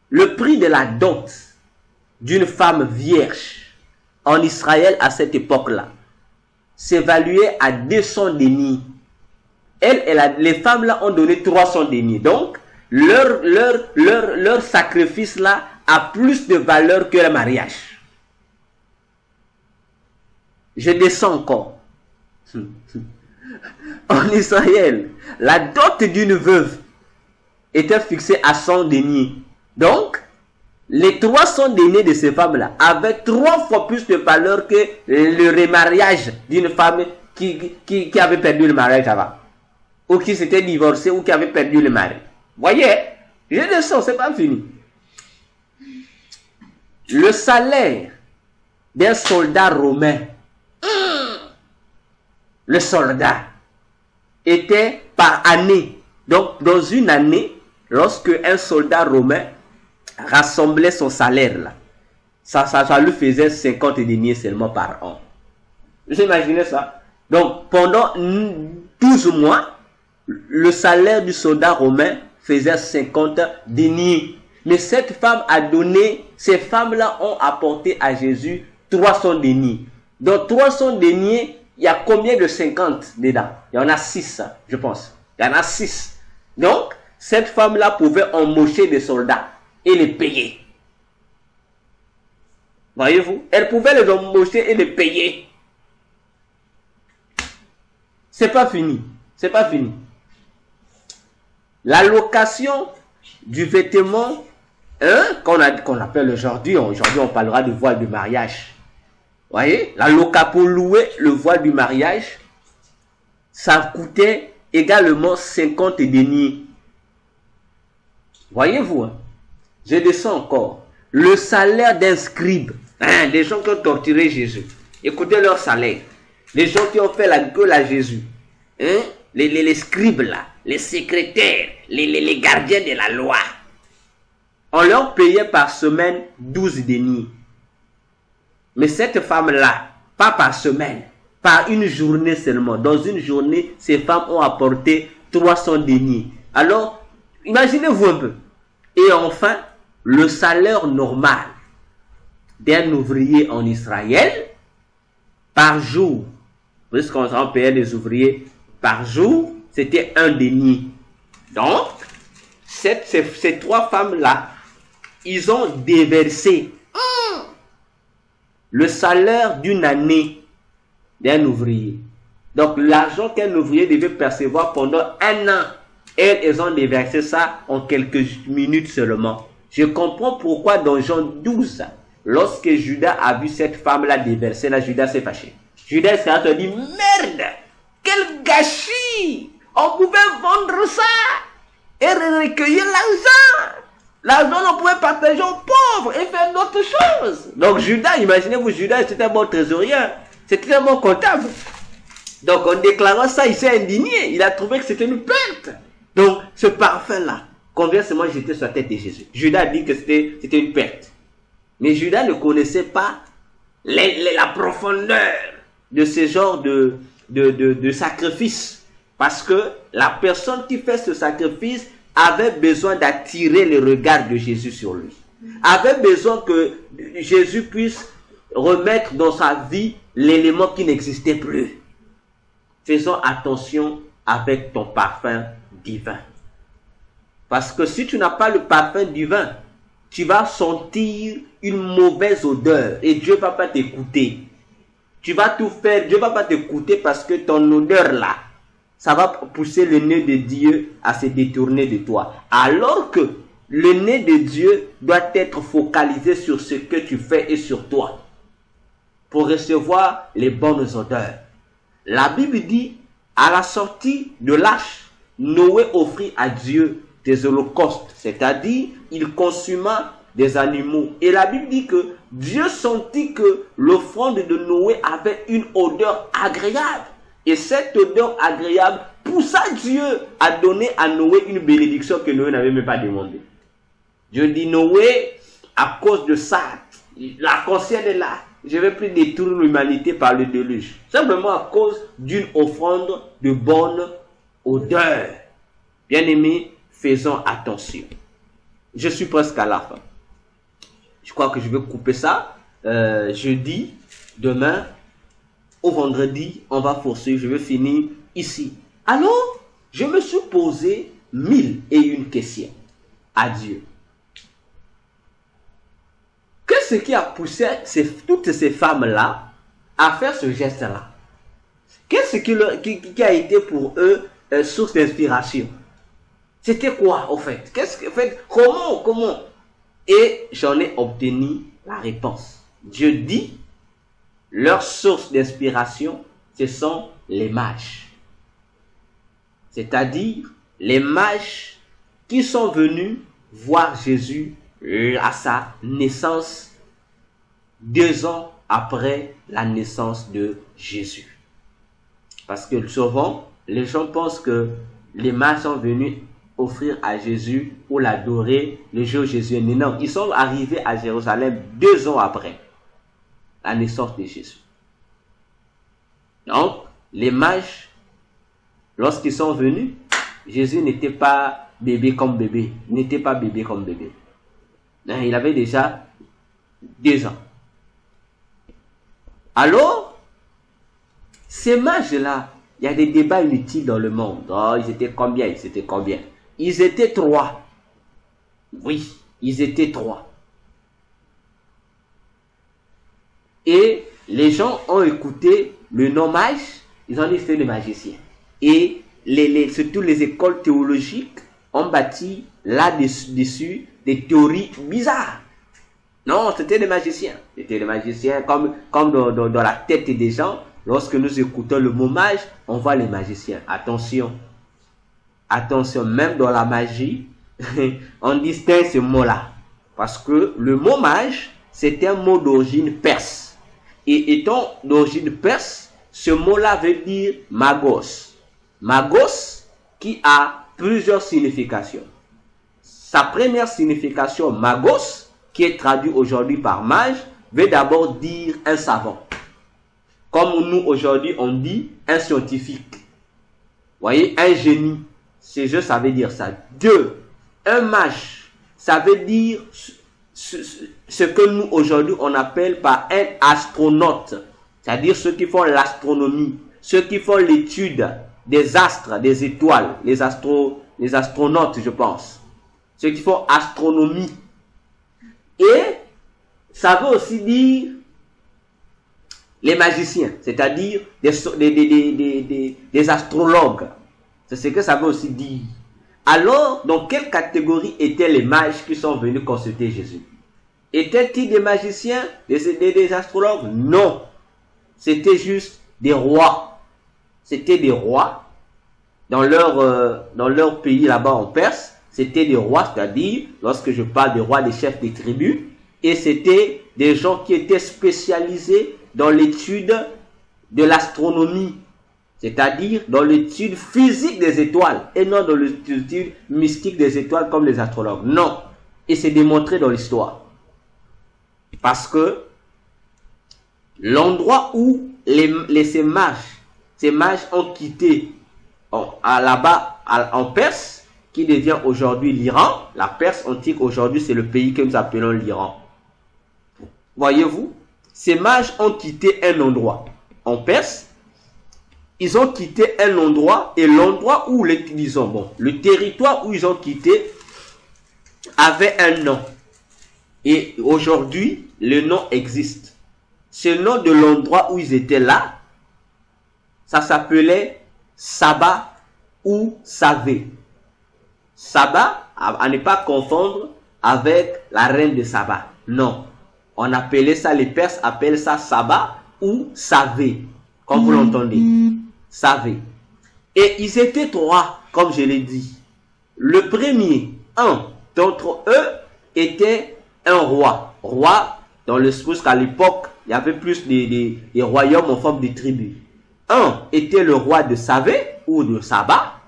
le prix de la dot d'une femme vierge en Israël à cette époque-là s'évaluait à 200 deniers. Les femmes là ont donné 300 deniers. Donc, leur sacrifice là a plus de valeur que le mariage. Je descends encore. En Israël, la dot d'une veuve était fixée à 100 deniers. Donc, les 300 deniers de ces femmes-là avaient 3 fois plus de valeur que le remariage d'une femme qui avait perdu le mariage avant. ou qui s'étaient divorcés, ou qui avaient perdu le mari. Voyez, je descends, c'est pas fini. Le salaire d'un soldat romain, le soldat, était par année. Donc, dans une année, lorsque un soldat romain rassemblait son salaire, là, ça lui faisait 50 deniers seulement par an. Vous imaginez ça? Donc, pendant 12 mois, le salaire du soldat romain faisait 50 deniers. Mais cette femme a donné, ces femmes-là ont apporté à Jésus 300 deniers. Dans 300 deniers, il y a combien de 50 dedans? Il y en a 6, je pense. Il y en a 6. Donc, cette femme-là pouvait embaucher des soldats et les payer. Voyez-vous? Elle pouvait les embaucher et les payer. C'est pas fini. C'est pas fini. La location du vêtement, qu'on appelle aujourd'hui on parlera de voile de mariage. Voyez, la location pour louer le voile du mariage, ça coûtait également 50 deniers. Voyez-vous, hein? Je descends encore. Le salaire d'un scribe, des gens qui ont torturé Jésus. Écoutez leur salaire. Les gens qui ont fait la gueule à Jésus. Les scribes là, les secrétaires, les gardiens de la loi. On leur payait par semaine 12 deniers. Mais cette femme-là, pas par semaine, par une journée seulement. Dans une journée, ces femmes ont apporté 300 deniers. Alors, imaginez-vous un peu. Et enfin, le salaire normal d'un ouvrier en Israël, par jour, puisqu'on payait des ouvriers par jour, c'était 1 denier. Donc, ces 3 femmes-là, ils ont déversé le salaire d'une année d'un ouvrier. Donc, l'argent qu'un ouvrier devait percevoir pendant 1 an, elles ont déversé ça en quelques minutes seulement. Je comprends pourquoi dans Jean 12, lorsque Judas a vu cette femme-là déverser, là, Judas s'est fâché. Judas s'est dit, merde, quel gâchis! On pouvait vendre ça et recueillir l'argent. L'argent, on pouvait partager aux pauvres et faire d'autres choses. Donc Judas, imaginez-vous, Judas c'était un bon trésorier, c'était un bon comptable. Donc en déclarant ça, il s'est indigné. Il a trouvé que c'était une perte. Donc ce parfum-là, combien seulement jeté sur la tête de Jésus. Judas a dit que c'était une perte. Mais Judas ne connaissait pas la profondeur de ce genre de sacrifice. Parce que la personne qui fait ce sacrifice avait besoin d'attirer le regard de Jésus sur lui. Avait besoin que Jésus puisse remettre dans sa vie l'élément qui n'existait plus. Faisons attention avec ton parfum divin. Parce que si tu n'as pas le parfum divin, tu vas sentir une mauvaise odeur et Dieu ne va pas t'écouter. Tu vas tout faire, Dieu ne va pas t'écouter parce que ton odeur là, ça va pousser le nez de Dieu à se détourner de toi. Alors que le nez de Dieu doit être focalisé sur ce que tu fais et sur toi pour recevoir les bonnes odeurs. La Bible dit, à la sortie de l'arche, Noé offrit à Dieu des holocaustes, c'est-à-dire il consuma des animaux. Et la Bible dit que Dieu sentit que l'offrande de Noé avait une odeur agréable. Et cette odeur agréable poussa Dieu à donner à Noé une bénédiction que Noé n'avait même pas demandé. Dieu dit, Noé, à cause de ça, la conscience est là. Je ne vais plus détruire l'humanité par le déluge. Simplement à cause d'une offrande de bonne odeur. Bien-aimés, faisons attention. Je suis presque à la fin. Je crois que je vais couper ça. Jeudi, demain, au vendredi, on va poursuivre. Je vais finir ici. Alors, je me suis posé 1001 questions à Dieu. Qu'est-ce qui a poussé toutes ces femmes-là à faire ce geste-là? Qu'est-ce qui a été pour eux source d'inspiration? C'était quoi, au fait? Comment? Et j'en ai obtenu la réponse. Dieu dit, leur source d'inspiration, ce sont les mages. c'est-à-dire les mages qui sont venus voir Jésus à sa naissance 2 ans après la naissance de Jésus. Parce que souvent, les gens pensent que les mages sont venus offrir à Jésus ou l'adorer le jour où Jésus est né. Non, ils sont arrivés à Jérusalem 2 ans après la naissance de Jésus. Donc, les mages, lorsqu'ils sont venus, Jésus n'était pas bébé comme bébé. Il n'était pas bébé comme bébé. Il avait déjà 2 ans. Alors, ces mages-là, il y a des débats inutiles dans le monde. Oh, ils étaient combien? Ils étaient combien? Ils étaient 3. Oui, ils étaient 3. Et les gens ont écouté le nom mage, ils ont fait le magicien. Et surtout les écoles théologiques ont bâti là-dessus des théories bizarres. Non, c'était des magiciens. C'était des magiciens comme dans la tête des gens. Lorsque nous écoutons le mot mage, on voit les magiciens. Attention. Attention, même dans la magie, on distingue ce mot-là. Parce que le mot mage, c'est un mot d'origine perse. Et étant d'origine perse, ce mot-là veut dire magos. Magos qui a plusieurs significations. Sa première signification, magos, qui est traduit aujourd'hui par mage, veut d'abord dire un savant. Comme nous aujourd'hui on dit un scientifique. Vous voyez, un génie. C'est juste, ça veut dire ça. 2, un mage, ça veut dire ce que nous aujourd'hui on appelle par un astronaute. C'est-à-dire ceux qui font l'astronomie, ceux qui font l'étude des astres, des étoiles, les astronautes, je pense. Ceux qui font astronomie. Et ça veut aussi dire les magiciens, c'est-à-dire des astrologues. C'est ce que ça veut aussi dire. Alors, dans quelle catégorie étaient les mages qui sont venus consulter Jésus? Étaient-ils des magiciens, des astrologues? Non. C'était juste des rois. C'était des rois. Dans leur pays là-bas en Perse, c'était des rois, c'est-à-dire, lorsque je parle des rois, des chefs des tribus, et c'était des gens qui étaient spécialisés dans l'étude de l'astronomie, c'est-à-dire dans l'étude physique des étoiles, et non dans l'étude mystique des étoiles comme les astrologues. Non. Et c'est démontré dans l'histoire. Parce que l'endroit où ces mages ont quitté là-bas en Perse, qui devient aujourd'hui l'Iran, la Perse antique aujourd'hui c'est le pays que nous appelons l'Iran. Voyez-vous, ces mages ont quitté un endroit en Perse, ils ont quitté un endroit, et l'endroit où le territoire où ils ont quitté avait un nom. Et aujourd'hui, le nom existe. Ce nom de l'endroit où ils étaient là, ça s'appelait Saba ou Savé. Saba, à ne pas confondre avec la reine de Saba. Non. On appelait ça, les Perses appellent ça Saba ou Savé. Comme vous l'entendez. Savé. Et ils étaient 3, comme je l'ai dit. Le premier, un d'entre eux, était un roi. Roi, parce qu'à l'époque, il y avait plus des royaumes en forme de tribus. Un était le roi de Savé ou de Saba.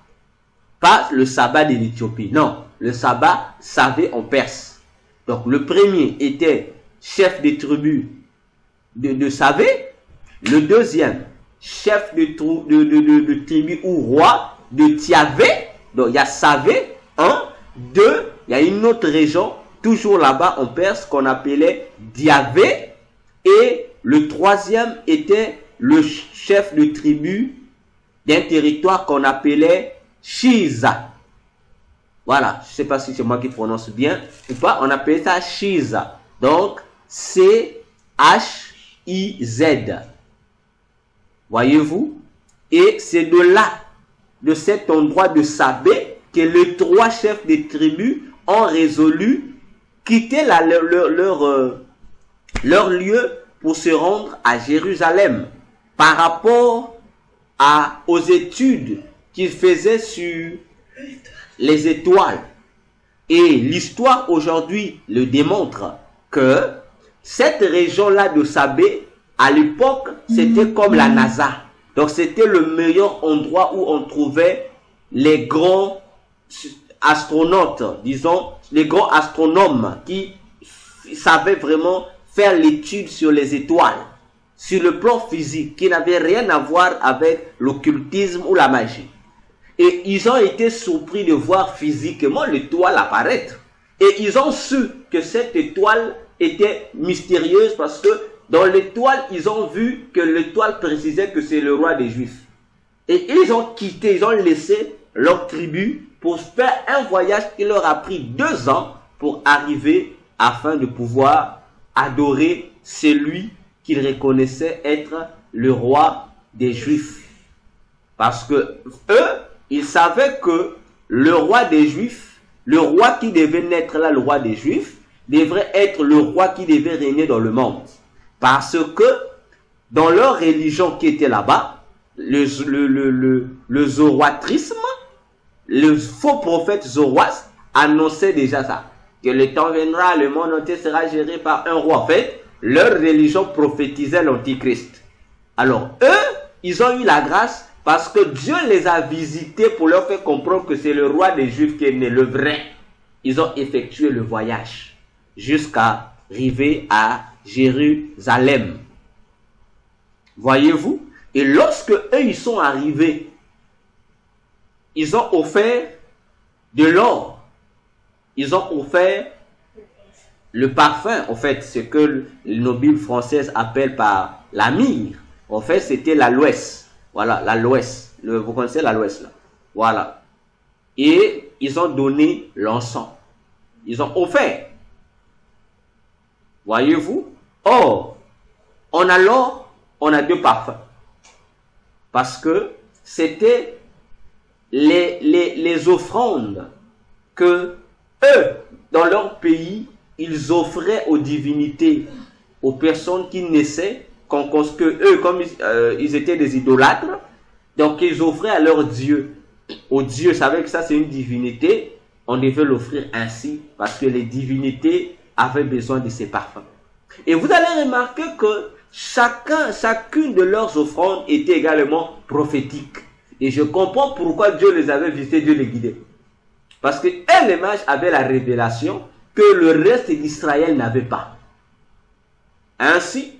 Pas le Saba de l'Éthiopie. Non, le Saba, Savé en Perse. Donc le premier était chef de tribu de Savé. Le deuxième, chef de tribu ou roi de Tiavé. Donc il y a Savé, 1. 2, il y a une autre région, toujours là-bas en Perse, qu'on appelait Diavé. Et le troisième était le chef de tribu d'un territoire qu'on appelait Shiza. Voilà, je ne sais pas si c'est moi qui prononce bien ou pas, on appelait ça Shiza. Donc, C-H-I-Z. Voyez-vous? Et c'est de là, de cet endroit de Sabé, que les 3 chefs des tribus ont résolu quitter leur lieu pour se rendre à Jérusalem par rapport aux études qu'il faisait sur les étoiles. Et l'histoire aujourd'hui le démontre que cette région-là de Sabé, à l'époque, c'était comme la NASA. Donc c'était le meilleur endroit où on trouvait les grands astronautes, disons, les grands astronomes qui savaient vraiment faire l'étude sur les étoiles, sur le plan physique, qui n'avait rien à voir avec l'occultisme ou la magie. Et ils ont été surpris de voir physiquement l'étoile apparaître. Et ils ont su que cette étoile était mystérieuse parce que dans l'étoile, ils ont vu que l'étoile précisait que c'est le roi des Juifs. Et ils ont quitté, ils ont laissé leur tribu pour faire un voyage qui leur a pris 2 ans pour arriver afin de pouvoir adorer celui qu'ils reconnaissaient être le roi des Juifs. Parce que eux, ils savaient que le roi des Juifs, le roi qui devait naître là, le roi des Juifs, devrait être le roi qui devait régner dans le monde. Parce que dans leur religion qui était là-bas, le zoroastrisme, le faux prophète Zoroastre annonçait déjà ça. Que le temps viendra, le monde entier sera géré par un roi. En fait, leur religion prophétisait l'antichrist. Alors eux, ils ont eu la grâce parce que Dieu les a visités pour leur faire comprendre que c'est le roi des Juifs qui est né, le vrai. Ils ont effectué le voyage jusqu'à arriver à Jérusalem. Voyez-vous? Et lorsque eux, ils sont arrivés, ils ont offert de l'or. Ils ont offert le parfum. En fait, ce que nos Bibles françaises appellent par la myrrhe. En fait, c'était l'aloès. Voilà, l'aloès. Vous connaissez l'aloès là? Voilà. Et ils ont donné l'encens. Ils ont offert. Voyez-vous? Or, on a l'or, on a 2 parfums. Parce que c'était les offrandes que eux, dans leur pays, ils offraient aux divinités, aux personnes qui naissaient, que eux, comme ils étaient des idolâtres, donc ils offraient à leurs dieux. Aux dieux, savaient que ça c'est une divinité, on devait l'offrir ainsi, parce que les divinités avaient besoin de ces parfums. Et vous allez remarquer que chacune de leurs offrandes était également prophétique. Et je comprends pourquoi Dieu les avait visités, Dieu les guidait. Parce que eux, les mages, avaient la révélation que le reste d'Israël n'avait pas. Ainsi,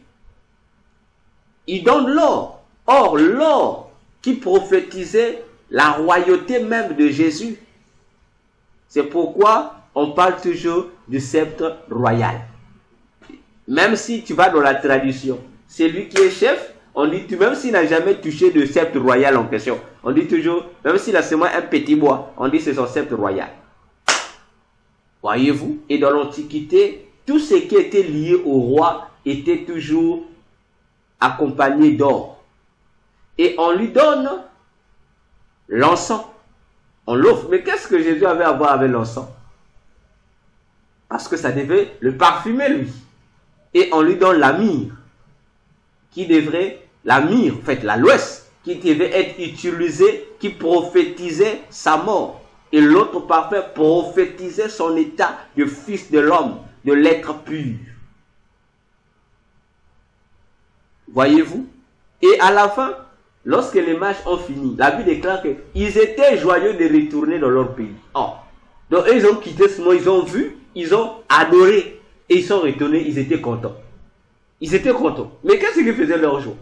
ils donnent l'or. Or, l'or qui prophétisait la royauté même de Jésus. C'est pourquoi on parle toujours du sceptre royal. Même si tu vas dans la tradition, c'est lui qui est chef, on dit, même s'il n'a jamais touché de sceptre royal en question, on dit toujours, même s'il a seulement un petit bois, on dit c'est son sceptre royal. Voyez-vous? Et dans l'Antiquité, tout ce qui était lié au roi était toujours accompagné d'or. Et on lui donne l'encens. On l'offre. Mais qu'est-ce que Jésus avait à voir avec l'encens? Parce que ça devait le parfumer lui. Et on lui donne la myrrhe. Qui devrait, la myrrhe, en fait l'aloès, qui devait être utilisée, qui prophétisait sa mort. Et l'autre parfum prophétisait son état de fils de l'homme, de l'être pur. Voyez-vous? Et à la fin, lorsque les mages ont fini, la Bible déclare qu'ils étaient joyeux de retourner dans leur pays. Oh. Donc eux, ils ont quitté ce monde, ils ont vu, ils ont adoré, et ils sont retournés, ils étaient contents. Ils étaient contents. Mais qu'est-ce qu'ils faisaient leur jour?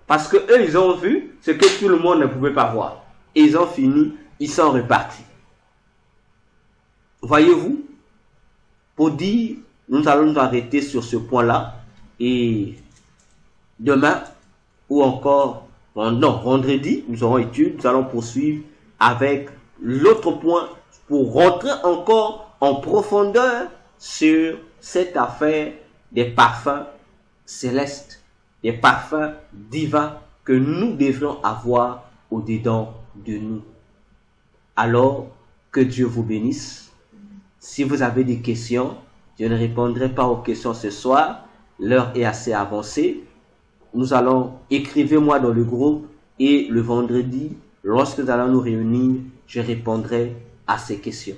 Parce que eux, ils ont vu ce que tout le monde ne pouvait pas voir. Et ils ont fini, ils sont repartis. Voyez-vous? Pour dire, nous allons nous arrêter sur ce point-là. Et demain, ou encore, non, vendredi, nous aurons étude, nous allons poursuivre avec l'autre point pour rentrer encore en profondeur sur cette affaire des parfums célestes, des parfums divins que nous devrions avoir au-dedans de nous. Alors, que Dieu vous bénisse. Si vous avez des questions, je ne répondrai pas aux questions ce soir. L'heure est assez avancée. Nous allons, écrivez-moi dans le groupe et le vendredi, lorsque nous allons nous réunir, je répondrai à ces questions.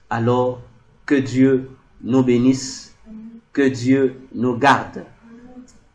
Alors, que Dieu nous bénisse, que Dieu nous garde.